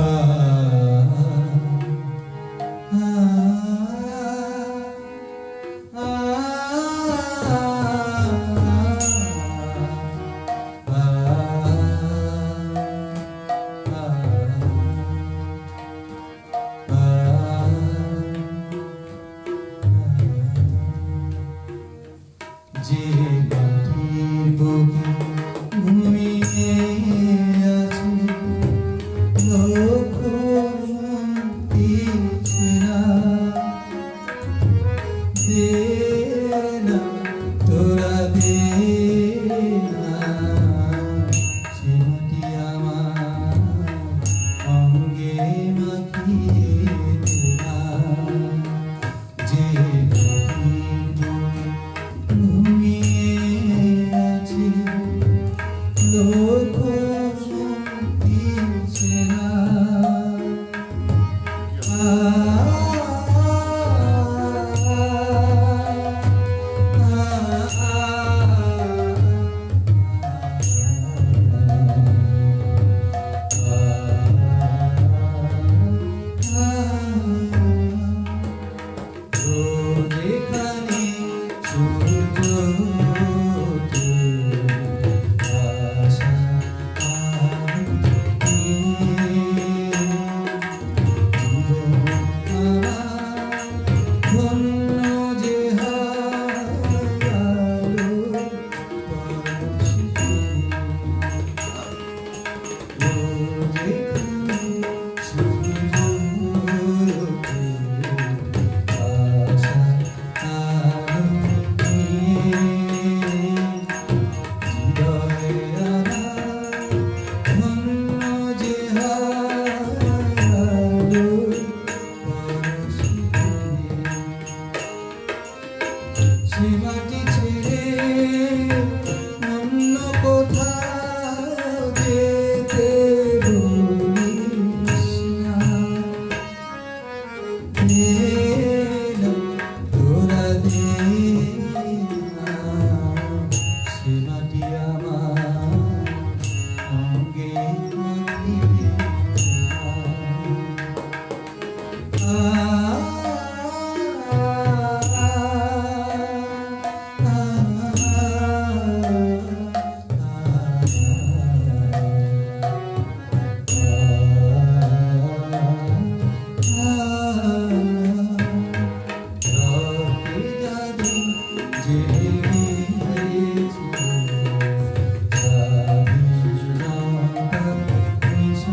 যে মাটির বুকে ঘুমিয়ে আছে লক্ষ্মী ছেঁড়া, দে না তোরা দে না, সে মাটি আমার অঙ্গে মাখিয়ে দে না। যে মাটির বুকে ঘুমিয়ে আছে লক্ষ্মী ছেঁড়া, যেখানে সূর্য ওঠে, আশা ধন্য যে হারালো পরশিতে, যেখানে সূর্য ওঠে, আশা হৃদয়ে আমার ধন্য যে হারালো পরশিতে, সে মাটি ছেড়ে অন্য কোথাও যেতে বলিস না, দে না তোরা দে না, সে মাটি আমার অঙ্গে মাখিয়ে যে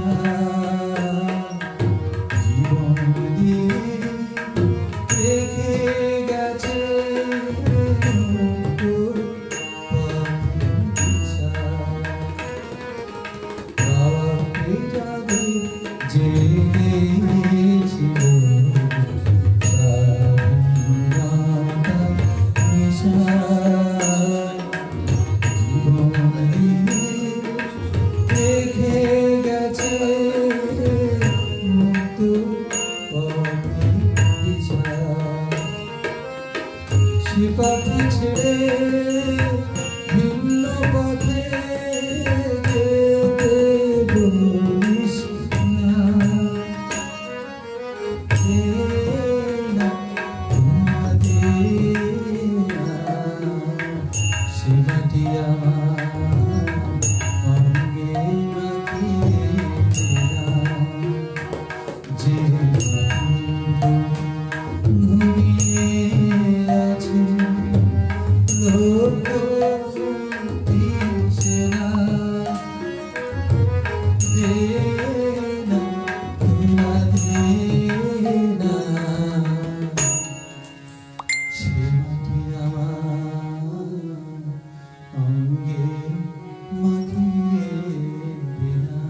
দে না, ধরা দে না, সে মাটি আমার অঙ্গে মাখিয়ে দে না।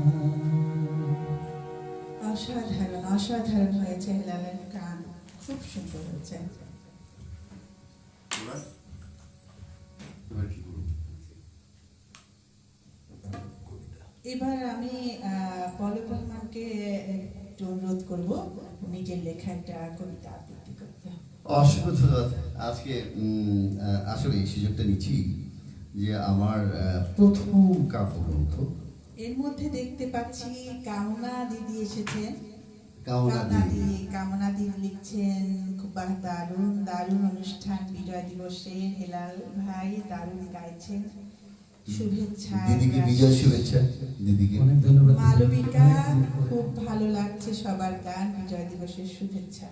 অসাধারণ অসাধারণ হয়েছে হেলালের গান, খুব সুন্দর হয়েছে। এবার কি করব? এবার আমি পলক রহমানকে একটু অনুরোধ করব নিজের লেখা একটা কবিতা আবৃত্তি করতে। অসংখ্য ধন্যবাদ। আজকে আসলে এই সুযোগটা নিচ্ছি যে আমার প্রথম কাব্যগ্রন্থ এর মধ্যে দেখতে পাচ্ছি কামনা দিদি এসেছেন। কামনা দি। কামনা দিদি লিখছেন খুব দারুণ দারুণ অনুষ্ঠান বিজয় দিবসের, হেলাল ভাই দারুণ গাইছেন, শুভেচ্ছা। দিদিকে বিজয় শুভেচ্ছা। দিদিকে অনেক ধন্যবাদ। মালবিকা খুব ভালো লাগছে সবার গান, বিজয় দিবসের শুভেচ্ছা।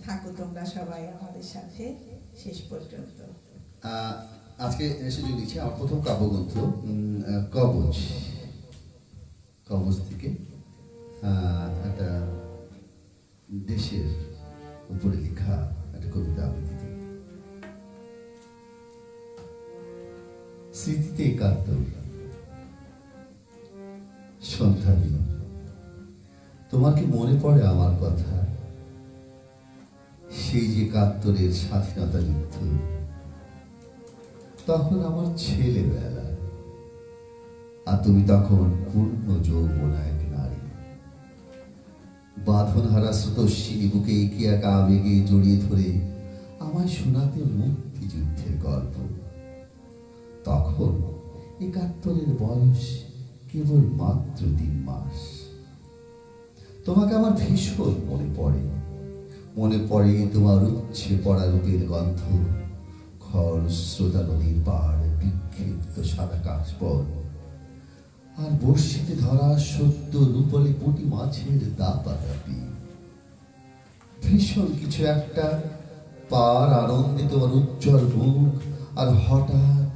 থাকো তোমরা সবাই আমাদের সাথে শেষ পর্যন্ত। আজকে সুযোগ দিচ্ছি আমার প্রথম কাব্যগ্রন্থ কবচ। কবচ থেকে একটা দেশের উপরে লেখা একটা কবিতা আবৃত্তি। স্মৃতিতে একাত্তর। সন্ধ্যা দিন, তোমার কি মনে পড়ে আমার কথা? সেই যে একাত্তরের স্বাধীনতা যুদ্ধ, তখন আমার ছেলেবেলা, আর তুমি তখন পূর্ণ যৌবন এক নারী। বাঁধন হারা স্রোতস্বিনী বুকে একে একা আবেগে জড়িয়ে ধরে আমায় শোনাতে মুক্তিযুদ্ধের গল্প। তখন একাত্তরের বয়স কেবল মাত্র 3 মাস। তোমাকে আমার ভীষণ মনে পড়ে। মনে পড়ে তোমার উচ্ছে পড়া রূপের গন্ধ, খর স্রোতা নদীর পাড়, বিক্ষিপ্ত সাদা কাশবন, আর বর্ষিতে ধরা সদ্য রূপলে পুঁটি মাছের দাপাদাপি। ভীষণ কিছু একটা পার আনন্দে তোমার উজ্জ্বল মুখ, আর হঠাৎ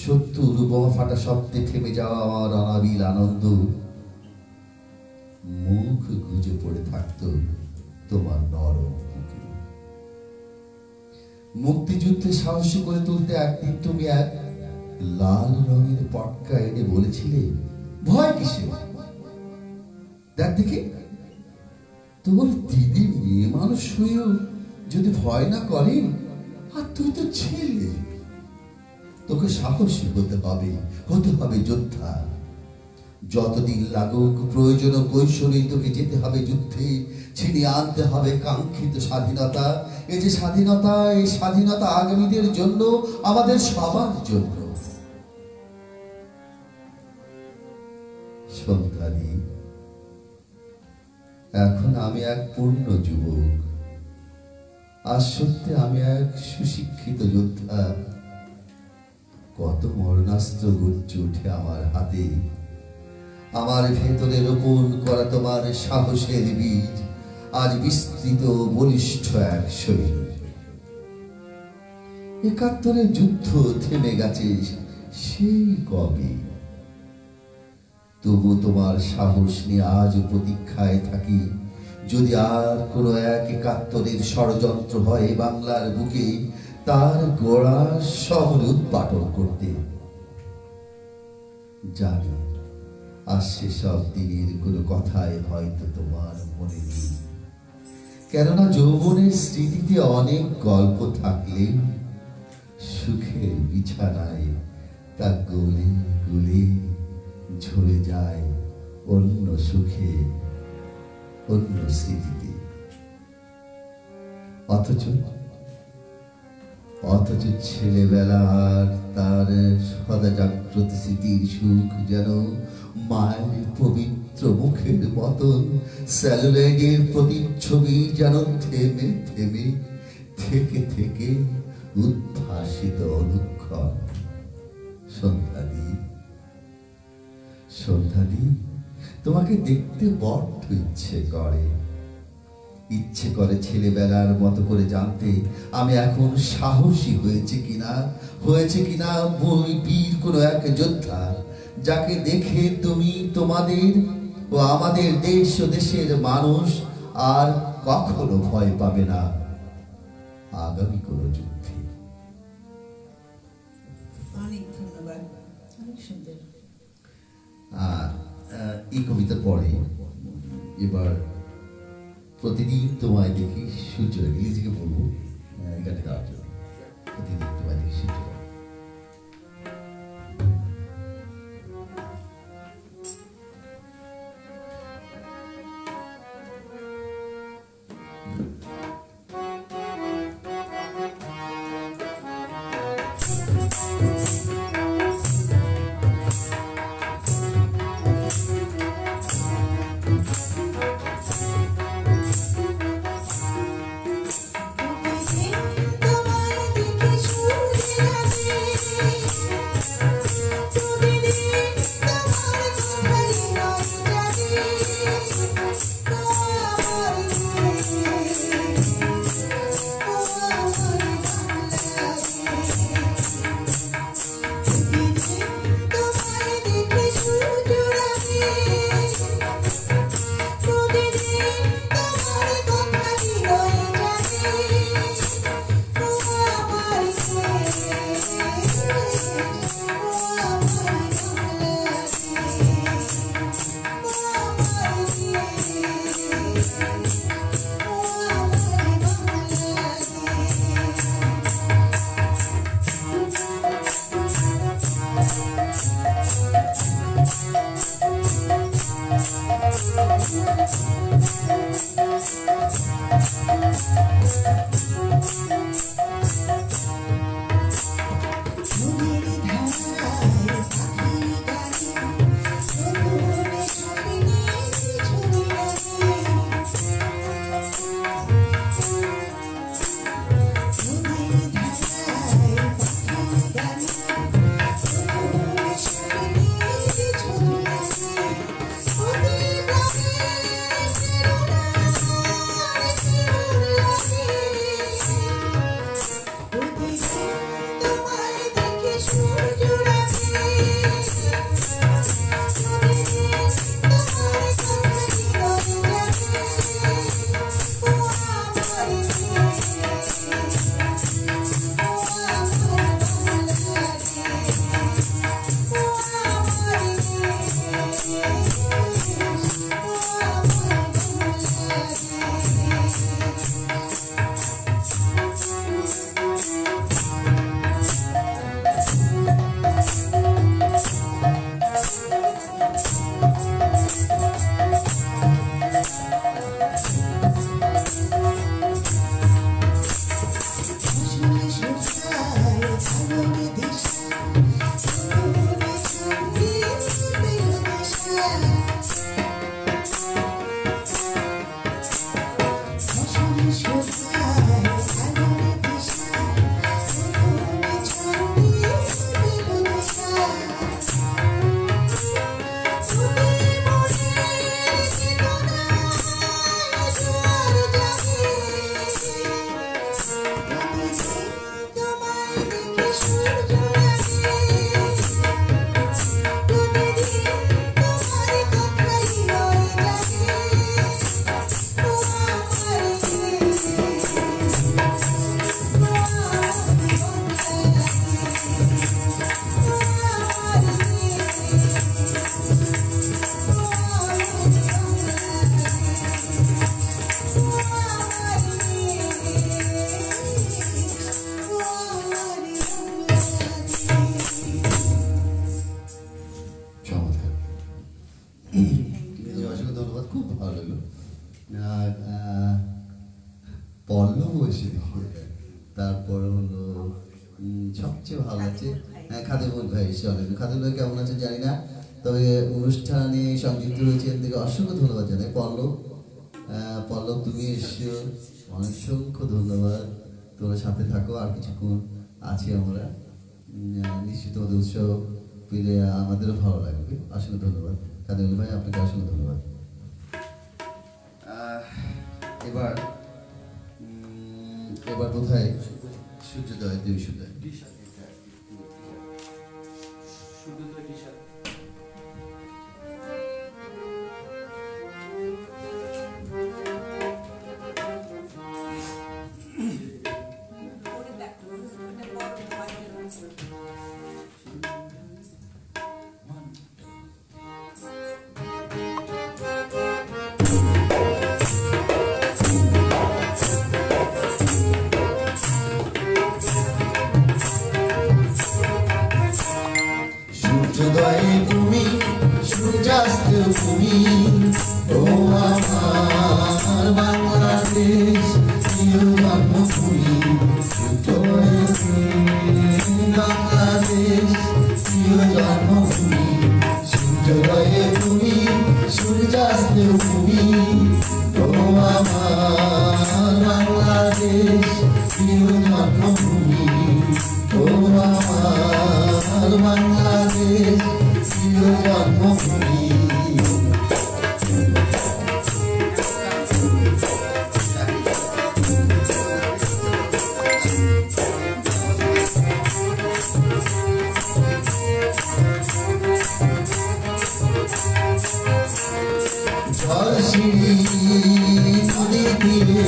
শত্রুর বোমা ফাটা শব্দে থেমে যাওয়া আমার অনাবিল আনন্দ। মুখ গুজে পড়ে থাকতো তোমার নরম বুকে। মুক্তিযুদ্ধে সাহসী করে তুলতে একদিন তুমি এক লাল রঙের পটকা এনে বলেছিলে, ভয় কিসে? দেখ দেখি, তোমার দিদি মেয়ে মানুষ হয়েও যদি ভয় না করেন, আর তুই তো ছেলে, তোকে সাহসী হতে হবে যোদ্ধা। যতদিন লাগুক প্রয়োজন কৈশোরে তোকে যেতে হবে যুদ্ধে, ছিনিয়ে আনতে হবে কাঙ্ক্ষিত স্বাধীনতা। এই যে স্বাধীনতা, এই স্বাধীনতা আগামীদের জন্য, আমাদের সবার জন্য। সন্তানি, এখন আমি এক পূর্ণ যুবক, আর সত্যি আমি এক সুশিক্ষিত যোদ্ধা। কত মরণাস্ত্র গর্জে উঠে আমার হাতে, আমার ভেতরে রোপণ করা তোমার সাহসের বীজ আজ বিস্তৃত বলিষ্ঠ এক শরীর। একাত্তরের যুদ্ধ থেমে গেছে সেই কবে, তবু তোমার সাহস নিয়ে আজ প্রতীক্ষায় থাকি। যদি আর কোনো এক একাত্তরের ষড়যন্ত্র হয় বাংলার বুকে, তার গোড়া শহরে উৎপাটন করতে। জানি আর সেসব দিনের কোনো কথাই হয়তো তোমার মনে নেই, কেননা যৌবনের স্মৃতিতে অনেক গল্প থাকলে সুখের বিছানায় তা গলে গলে ঝরে যায় অন্য সুখে, অন্য স্মৃতিতে। অথচ ছেলেবেলার তার সদা জাগ্রত স্মৃতির সুখ যেন মায়ের পবিত্র মুখের মতন স্যালুলাইডের প্রতিচ্ছবি, যেন থেমে থেমে থেকে থেকে উদ্ভাসিত অনুক্ষণ। সন্ধ্যাদি, তোমাকে দেখতে বড্ড ইচ্ছে করে ছেলেবেলার মতো করে জানতে আমি এখন সাহসী হয়েছে কিনা বীর কোনো এক যোদ্ধা, যাকে দেখে তুমি তোমাদের ও আমাদের দেশ ও দেশের মানুষ আর কখনো ভয় পাবে না আগামী কোনো যুদ্ধে। অনেক ধন্যবাদ, অনেক সুন্দর। আর এই কবিতার পরে এবার প্রতিদিন তোমায় দেখি সূর্য নিজেকে বলবো গানটা গাওয়ার জন্য। প্রতিদিন তোমায় দেখি সূর্য। অসংখ্য ধন্যবাদ, খুব ভালো লাগলো। আর পল্লব এসে তারপর হলো সবচেয়ে ভালো লাগছে খাদেমুল ভাই এসে অনেক। খাদেমুল ভাই কেমন আছে জানি না, তবে অনুষ্ঠানে সংযুক্ত হয়েছে এর থেকে অসংখ্য ধন্যবাদ জানাই। পল্লব তুমি এসছো, অসংখ্য ধন্যবাদ। তোমরা সাথে থাকো, আর কিছুক্ষণ আছি আমরা, নিশ্চিত তোমাদের উৎসব পেলে আমাদেরও ভালো লাগবে। অসংখ্য ধন্যবাদ খাদেমুল ভাই, আপনাকে অসংখ্য ধন্যবাদ। এবার এবার কোথায় সূর্যোদয়, দুই সূর্যোদয়। আসতে তুমি ও আমার বাংলাদেশ প্রিয় জন্মভূমি বাংলাদেশ প্রিয় জন্মভূমি সূর্যোদয়ে তুমি সূর্যাস্তে তুমি ও আমার বাংলাদেশ প্রিয় জন্মভূমি ও আমার বাংলাদেশ প্রিয় জন্মভূমি নদী তীরে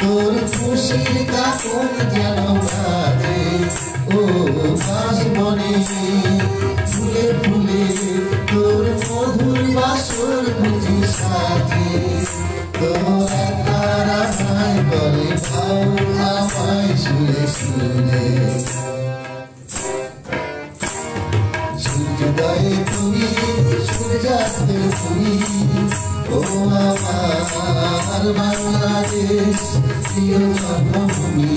তোর খুশির কাপড় যেন বাজে ও বাস বনে ফুলে ফুলে তোর মধুর বাসর বুঝি সাজে তোর তারা ভাই বলে ভাও আমায় শুনে শুনে সূর্যোদয়ে তুমি সূর্যাস্তে তুমি ও আমার বাংলাদেশ প্রিয় জন্মভূমি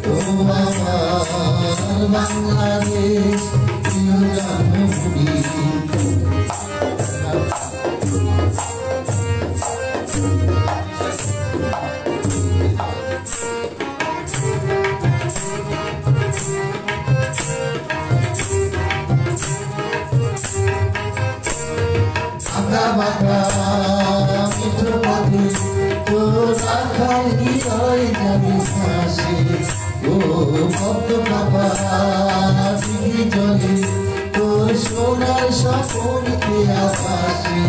ও আমার বাংলাদেশ প্রিয় জন্মভূমি বাঁকা মিঠো পথে তোর রাখাল হৃদয় যাবে ভাসে ও ভক্ত বাবা দিঘি জলে তোর সোনার স্বপনকে আকাশে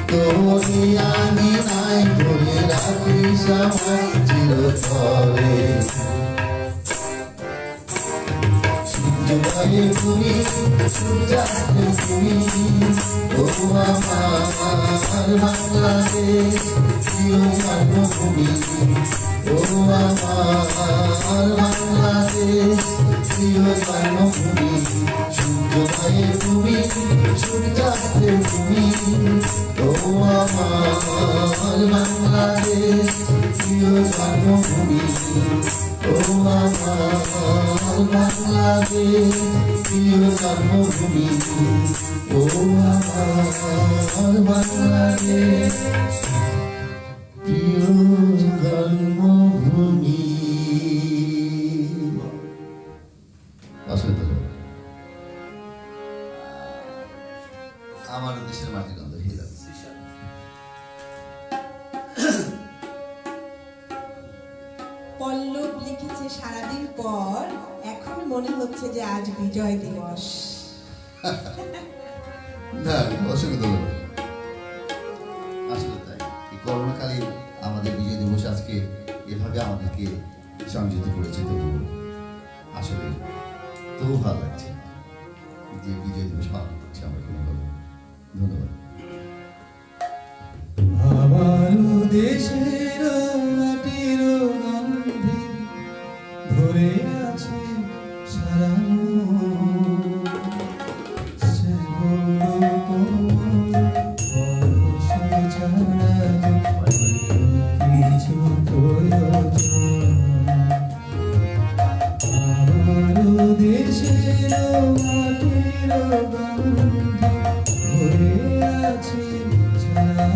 তোরে আমি নাই ধরে রাখিস আমায় চিরতরে সূর্যোদয়ে তুমি সূর্যাস্তে তুমি ও আমার বাংলাদেশ প্রিয় জন্মভূমি ও আমার বাংলাদেশ প্রিয় জন্মভূমি সূর্যোদয়ে তুমি সূর্যাস্তে তুমি ও আমার বাংলাদেশ প্রিয় জন্মভূমি ও আমার বাংলাদেশ প্রিয় জন্মভূমি ও আমার বাংলাদেশ প্রিয় জন্মভূমি আমার দেশের মাটির গন্ধ হিলা পল্লব লিখেছে সারাদিন পর এখন মনে হচ্ছে যে আজ বিজয় দিবস। না অসংখ্য ধন্যবাদ। আসলে তাই এই করোনাকালীন আমাদের বিজয় দিবস আজকে এভাবে আমাদেরকে সংযুক্ত করেছে, তবু আসলে তবু ভালো লাগছে যে বিজয় দিবস পালন করছি আমরা কোনোভাবে। ধন্যবাদ। আমারও দেশের মাটির গন্ধে ধরে আছে সারা দেশের মাটির গন্ধে ধরে আছে সারা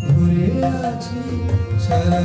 ধরে আছে সারা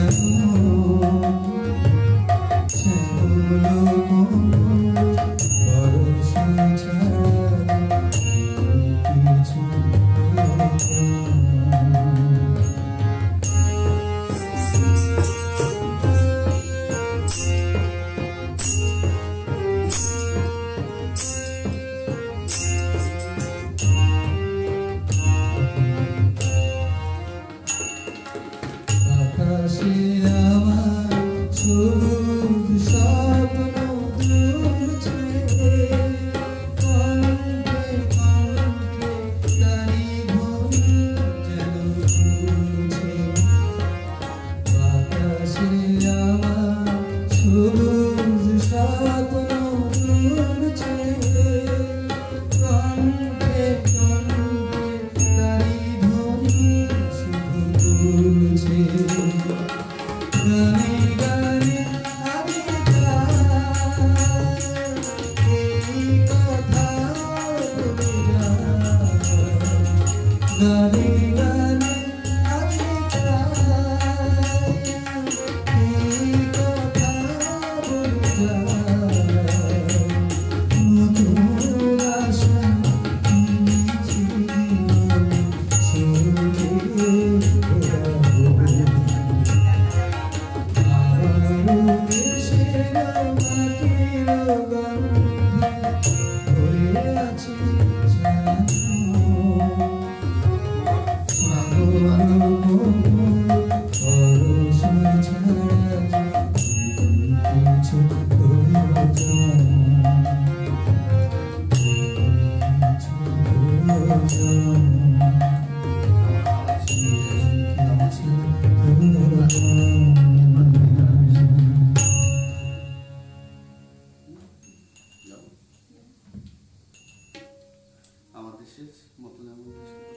আমার দেশের মতন এমন দেশে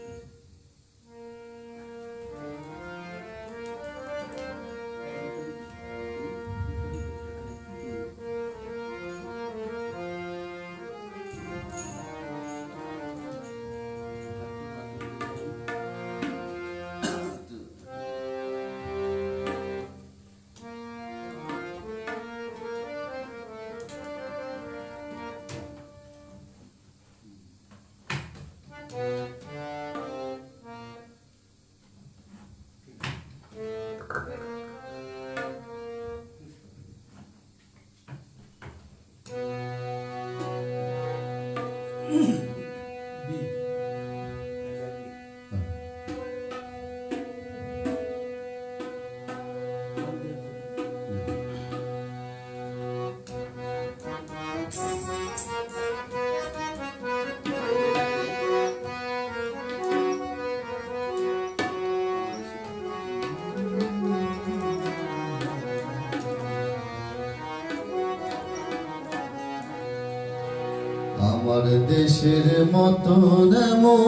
আমার দেশের মতন এমন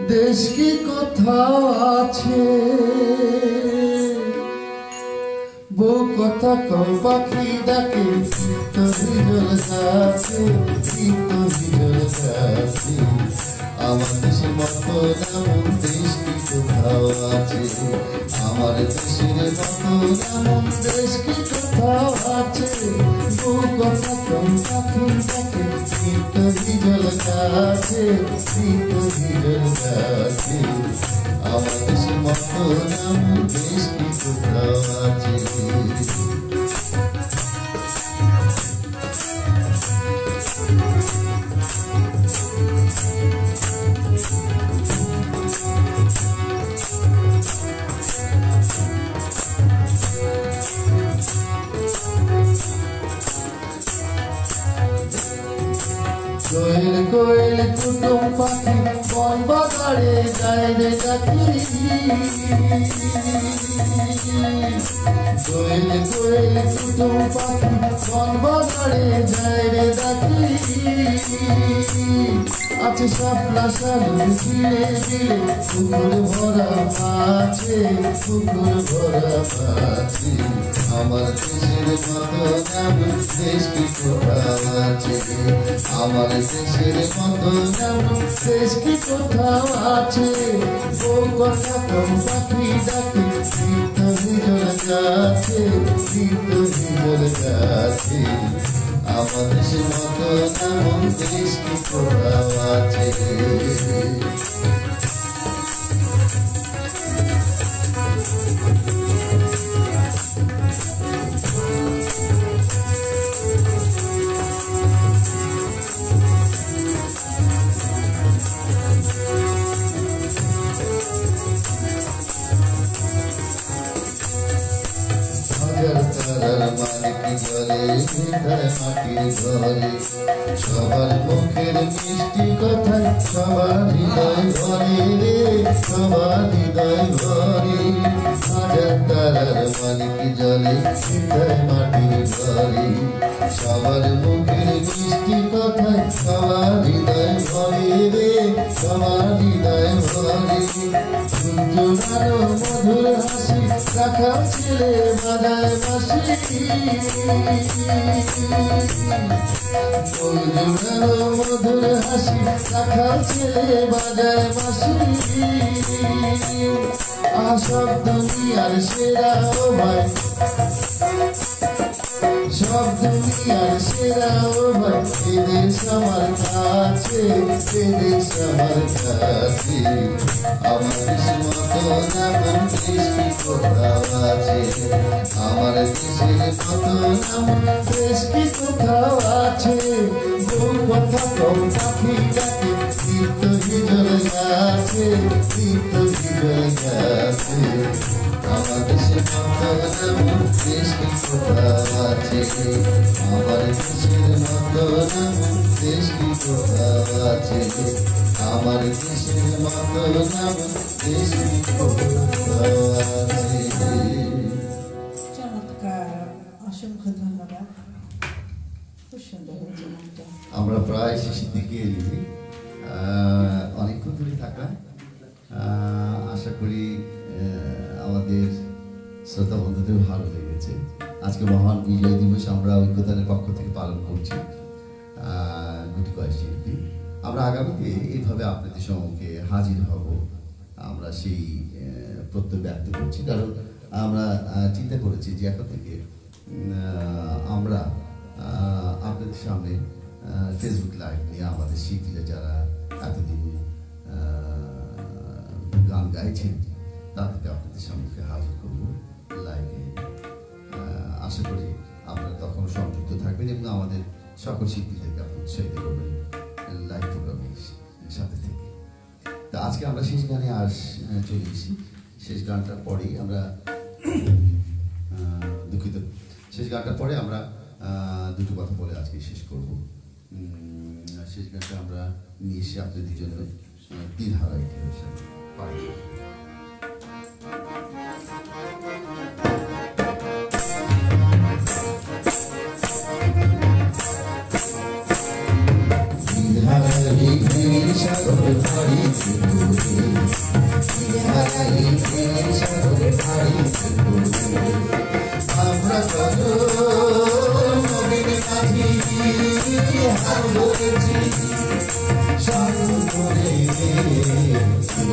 দেশ কি কোথাও আছে বউ কথা কম পাখি ডাকে তো হিজল গাছে তো হিজল গাছে আমার দেশের মতন এমন দেশ কি কোথাও আছে আমার দেশের মতন এমন দেশ কি কোথাও আছে বউ কথা কম পাখি ডাকে তো হিজল গাছে তো হিজল গাছে আমার দেশের মতন এমন দেশ কি কোথাও আছে কোয়েল কোয়েল কুটুম পাখি বন বাজারে যায় রে ডাকি কোয়েল কোয়েল কুটুম পাখি বন বাজারে যায় রে ডাকি আছে শাপলা শালুক ছিলে দিলে পুকুর ভরা মাছে পুকুর ভরা মাছে আমার দেশের মতো এমন দেশ কি কোথাও আছে আমার দেশের মতো এমন দেশ কি কোথাও আছে ও কথা কম পাখি ডাকে শীত হিজল গাছে শীত হিজল গাছে আমার দেশের মতো এমন দেশ কি কোথাও আছে তারার মালিক জলে ভিতরে মাটির ঘরে সবার মুখের মিষ্টি কথা সবার হৃদয় ভরে রে সবার হৃদয় ভরে হাজার তারার মালিক জলে ভিতরে মাটির ঘরে সবার মুখের মিষ্টি কথা সবার হৃদয় ভরে রে সবার হৃদয় ভরে জোড়ানো মধুর হাসি রাখা ছেলে বাজায় বাসি জোড়ানো মধুর হাসি রাখা ছেলে বাজায় বাসি সব দুনিয়ার সেরা ও ভাই সব দুনিয়ার সেরা ও ভাই এদেশ আমার কাছে এদেশ আমার কাছে আমার দেশ মতো এমন দেশ কি কোথাও আছে আমার দেশের মতো এমন দেশ কি কোথাও আছে বউ কথা কম পাখি ডাকে শীত হিজল গাছে শীত হিজল গাছে আমার দেশের মতো এমন দেশ কি কোথাও আছে আমার দেশের মতো এমন দেশ কি কোথাও আছে আমার দেশের মতো এমন দেশ কি কোথাও আছে চমৎকার, অসংখ্য ধন্যবাদ। খুব সুন্দর হয়েছে গানটা। আমরা প্রায় শেষের দিকে এলি অনেকক্ষণ ধরে থাকলাম আশা করি আমাদের শ্রোতা বন্ধুদের ভালো লেগেছে আজকে মহান বিজয় দিবস আমরা ঐক্যতানের পক্ষ থেকে পালন করছি গুটি কয়েক শিল্পী আমরা আগামীতে এইভাবে আপনাদের সম্মুখে হাজির হব আমরা সেই প্রত্যয় ব্যক্ত করছি কারণ আমরা চিন্তা করেছি যে এখন থেকে আমরা আপনাদের সামনে ফেসবুক লাইভ নিয়ে আমাদের শিল্পীরা যারা এতদিন গান গাইছেন তাদেরকে আপনাদের সম্মুখে হাজির করব লাইভে আশা করি আপনারা তখন সংযুক্ত থাকবেন এবং আমাদের সকল শিল্পীদেরকে আপনি উৎসাহিত করবেন লাইভ প্রোগ্রামের সাথে থেকে তা আজকে আমরা শেষ গানে চলে এসেছি শেষ গানটার পরেই আমরা দুঃখিত শেষ গানটার পরে আমরা দুটো কথা বলে আজকে শেষ করব শেষ গানটা আমরা নিয়ে এসে আপনাদের জন্য তীর হারা ইতিহাস পাই আমরা কত নবীন মাঝি হার বলেছি সাগর করে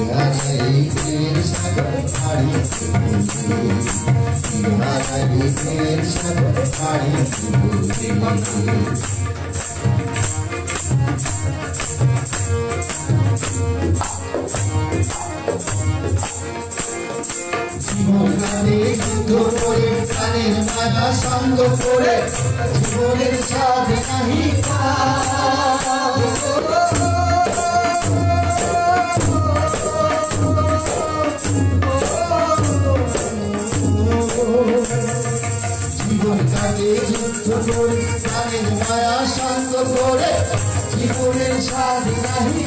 হারাইদের সাগর পাড়ি হারাইদের সাগর পাড়ি জীবনে যুদ্ধ করে প্রাণের মায়া সঙ্গ করে জীবনের স্বাদ নাহি জীবন কাটে যুদ্ধ করে প্রাণের মায়া সঙ্গ করে জীবনের স্বাদ নাহি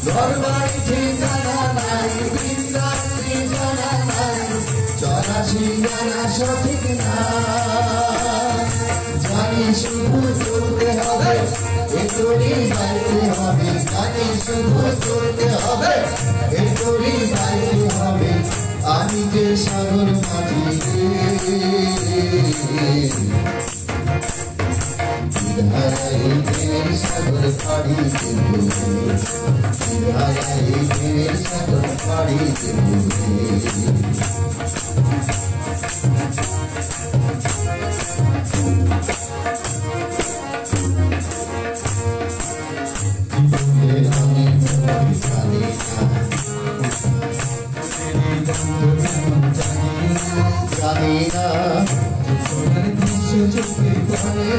ঘর বাড়ি ঠিকানা নাই বৃন্দাবনী জানা নাই চলাশি জানা সঠিক না জানি শুধু তোরই বাইতে হবে গানে শুধু করতে হবে এ তোরই বাইতে হবে আমি যে সাগর মাঝি ধারাই প্রেমের সাগর পাড়ি দেবো ধারাই প্রেমের সাগর পাড়ি দেবো জীবনের আমি জানি জানি না সোনার দৃশ্য চোখে পড়ে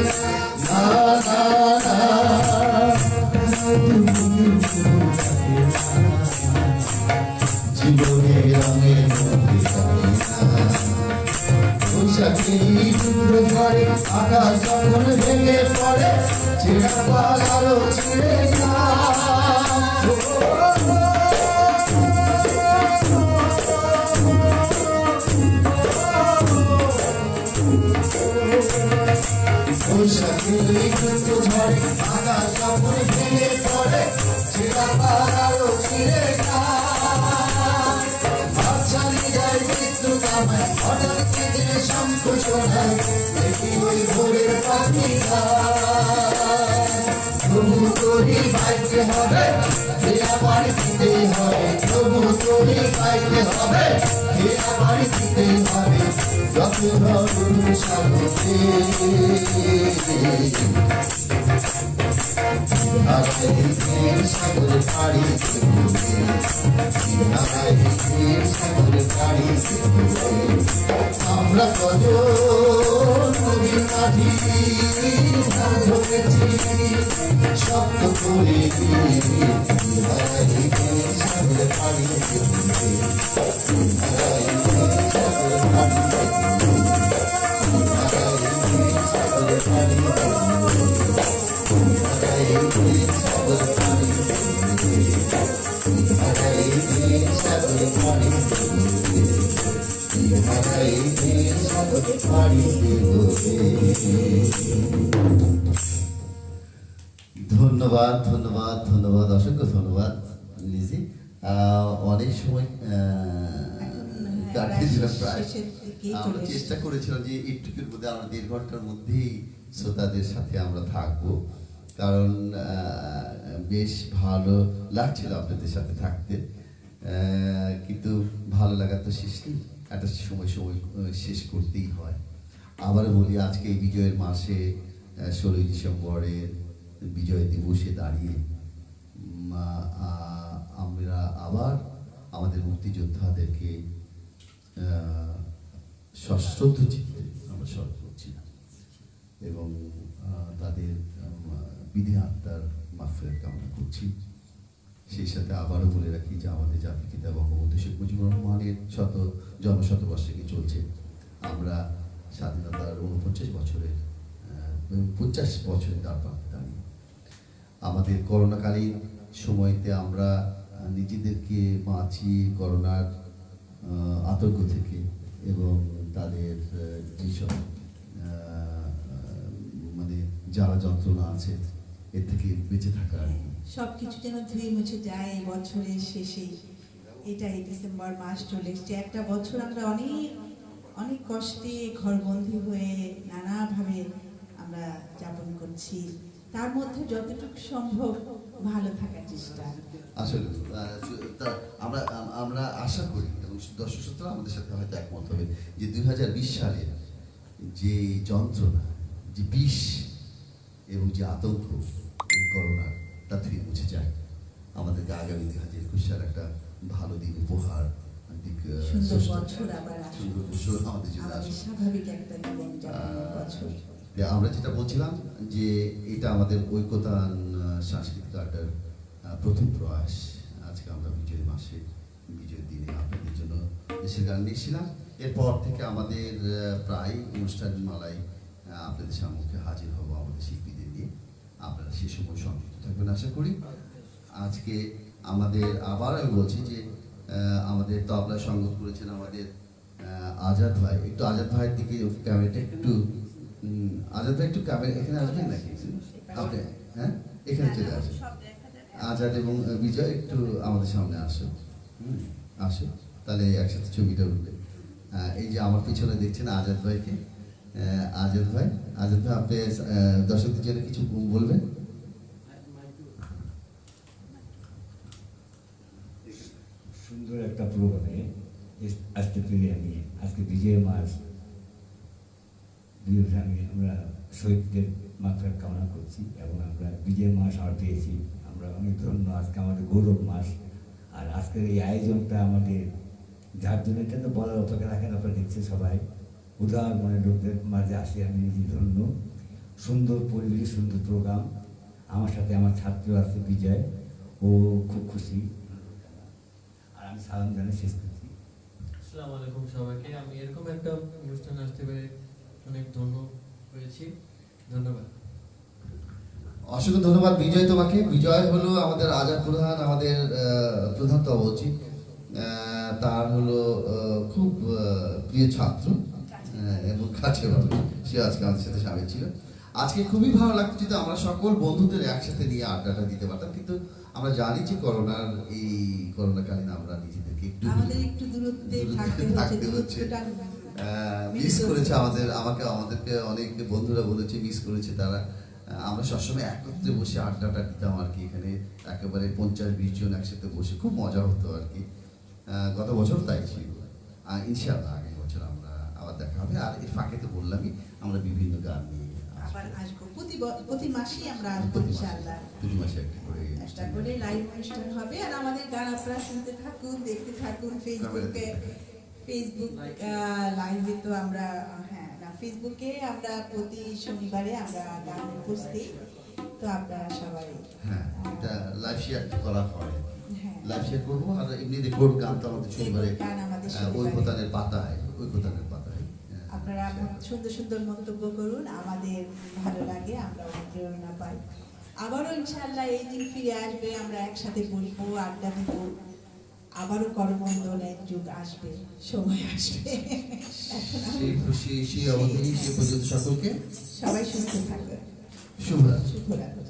না না না জীবনের রঙের মধ্যে জানি না বৈশাখী টুকরো ধরে আকাশ যখন ভেঙে পড়ে ছেঁড়া পাল আরো ছেড়ে বৈশাখী টুকরো ধরে আকাশ যখন ভেঙে পড়ে ছেঁড়া পাল আরো ছেড়ে হঠাৎ থেকে শঙ্খ শোনায় দেখি ওই ভোরের পাখিরা তবু তোরই বাইতে হবে এ আমার দিতেই হবে তবু তোরই বাইতে হবে এ আমার দিতেই হবে যত ধরুন সাগরে সাগর পাড়ি সাগর পাড়ি আমরা কত নদীর মাঝি ধরেছি শব্দ করে সাগর পাড়ি ধন্যবাদ ধন্যবাদ ধন্যবাদ অসংখ্য ধন্যবাদ লিজি অনেক সময় কাটিয়েছিলাম প্রায় শেষের দিকেই আমরা চলে চেষ্টা করেছিলাম যে একটুকুর মধ্যে আমরা 1.5 ঘন্টার মধ্যেই শ্রোতাদের সাথে আমরা থাকবো কারণ বেশ ভালো লাগছিল আপনাদের সাথে থাকতে কিন্তু ভালো লাগা তো শেষ নেই একটা সময় শেষ করতেই হয় আবার বলি আজকে এই বিজয়ের মাসে 16ই ডিসেম্বরের বিজয় দিবসে দাঁড়িয়ে আমরা আবার আমাদের মুক্তিযোদ্ধাদেরকে সশ্রদ্ধ চিত্তে আমরা স্মরণ করছি এবং তাদের বিধি আত্মার মাগফিরাত কামনা করছি সেই সাথে আবারও বলে রাখি যে আমাদের জাতির পিতা বঙ্গবন্ধু শেখ মুজিবুর রহমানের জন্মশতবার্ষিকী চলছে আমরা স্বাধীনতার 49 বছরের 50 বছরের তার দাঁড়িয়ে আমাদের করোনাকালীন সময়তে আমরা নিজেদেরকে বাঁচিয়ে করোনার আতঙ্ক থেকে এবং তাদের যেসব মানে যারা যন্ত্রণা আছে এর থেকে বেঁচে থাকা সবকিছু যেন ধুয়ে মুছে যায় এই বছরের শেষে এটাই ডিসেম্বর মাস চলে এসছে একটা বছর আমরা অনেক অনেক কষ্টে ঘরবন্দি হয়ে নানাভাবে আমরা যাপন করছি তার মধ্যে যতটুকু সম্ভব ভালো থাকার চেষ্টা আসলে আমরা আমরা আশা করি এবং দর্শক শ্রোতারা আমাদের সাথে হয়তো একমত হবে যে 2020 সালে যে যন্ত্রণা যে বিষ এবং যে আতঙ্ক এই করোনার তা ধুয়ে মুছে যায় আমাদেরকে আগামী 2021 সাল একটা ভালো দিন উপহার সুন্দর বছর আবার সুন্দর বছর আমাদের জন্য আমাদের আসবে স্বাভাবিক একটা জীবন যাপনের বছর আমরা যেটা বলছিলাম যে এটা আমাদের ঐক্যতান সাংস্কৃতিক আড্ডার প্রথম প্রয়াস আজকে আমরা বিজয় মাসে বিজয়ের দিনে আপনাদের জন্য দেশের গান নিয়েছিলাম এরপর থেকে আমাদের প্রায় অনুষ্ঠান মালায় আপনাদের সম্মুখে হাজির হব আমাদের শিল্পীদের নিয়ে আপনারা সে সময় সংযুক্ত থাকবেন আশা করি আজকে আমাদের আবার আমি বলছি যে আমাদের তবলা সঙ্গত করেছেন আমাদের আজাদ ভাই একটু আজাদ ভাইয়ের দিকে ক্যামেরাটা একটু আজাদ ভাই একটু ক্যামেরা এখানে আসবেন নাকি আপনি হ্যাঁ এখানে চলে আসো। আজাদ এবং বিজয় একটু আমাদের সামনে আসো। আসো, তাহলে একসাথে ছবিটা উঠবে। এই যে আমার পিছনে দেখছেন আজাদ ভাইকে। আজাদ ভাই, আপনি দর্শকদের জন্য কিছু বলবেন? সুন্দর একটা প্রোগ্রামে আসতে পেরে আমি আজকে বিজয় মাস আমরা শহীদদের মাত্রার কামনা করছি এবং আমরা বিজয় মাস আর পেয়েছি, আমরা অনেক ধন্য। আজকে আমাদের গৌরব মাস। আর আজকের এই আয়োজনটা আমাদের যার জন্য এটা তো বলার অপেক্ষা রাখেন, আপনারা দেখছেন সবাই উদার মনে লোকদের মাঝে আসে, আমি নিজে ধন্য। সুন্দর পরিবেশ, সুন্দর প্রোগ্রাম। আমার সাথে আমার ছাত্র আছে বিজয়, ও খুব খুশি। আর আমি সালাম জানিয়ে শেষ করছি। আসসালামু আলাইকুম সবাইকে। আমি এরকম একটা অনুষ্ঠানে আসতে পেরে অনেক ধন্য হয়েছি। ধন্যবাদ। অসংখ্য ধন্যবাদ বিজয় তোমাকে। বিজয় হলো আমাদের আজাদ প্রধান, আমাদের প্রধান তো উচিত। তার হলো খুব প্রিয় ছাত্র এবং কাছে ভাবে সে আজকে আমাদের সাথে সামিল ছিল। আজকে খুবই ভালো লাগতো যদি আমরা সকল বন্ধুদের একসাথে নিয়ে আড্ডাটা দিতে পারতাম, কিন্তু আমরা জানি যে করোনাকালীন আমরা নিজেদেরকে আমাদের একটু দূরত্বে থাকতে হচ্ছে। মিস করেছে আমাদেরকে অনেক বন্ধুরা বলেছে মিস করেছে তারা। আমরা সবসময় একত্রে বসে আড্ডাটা দিতাম আর কি, এখানে একেবারে 50-20 জন একসাথে বসে খুব মজা হতো আর কি। গত বছর তাই ছিল। ইনশাআল্লাহ আগের বছর আমরা আবার দেখা হবে। আর এর ফাঁকে তো বললামই আমরা বিভিন্ন গান নিয়ে আবার আসবো। প্রতি মাসেই আমরা আসবো ইনশাআল্লাহ। প্রতি মাসে একটা করে লাইভ অনুষ্ঠান হবে। আর আমাদের গান আপনারা শুনতে থাকুন, দেখতে থাকুন। ফেসবুক লাইভে তো আমরা ফেসবুকে আমরা প্রতি শনিবারে আমরা গান উপস্থিত। তো আপনারা সবাই এটা লাইভ শেয়ার করা হয়, হ্যাঁ লাইভ শেয়ার করবো। আর এমনি রেকর্ড গান তো আমাদের শনিবারে গান আমাদের ঐকতানের পাতায় আপনারা সুন্দর সুন্দর মন্তব্য করুন, আমাদের ভালো লাগে, আমরা অনুপ্রেরণা পাই। আবারও ইনশাআল্লাহ এই দিন ফিরে আসবে, আমরা একসাথে বসবো, আড্ডা দিব। আবারও করমণ্ডলের যুগ আসবে, সময় আসবে। সেই খুশি, সেই অবধি, সে পর্যন্ত সকলকে সবাই সুস্থ থাকবে। শুভরাত্রি। শুভরাত্রি।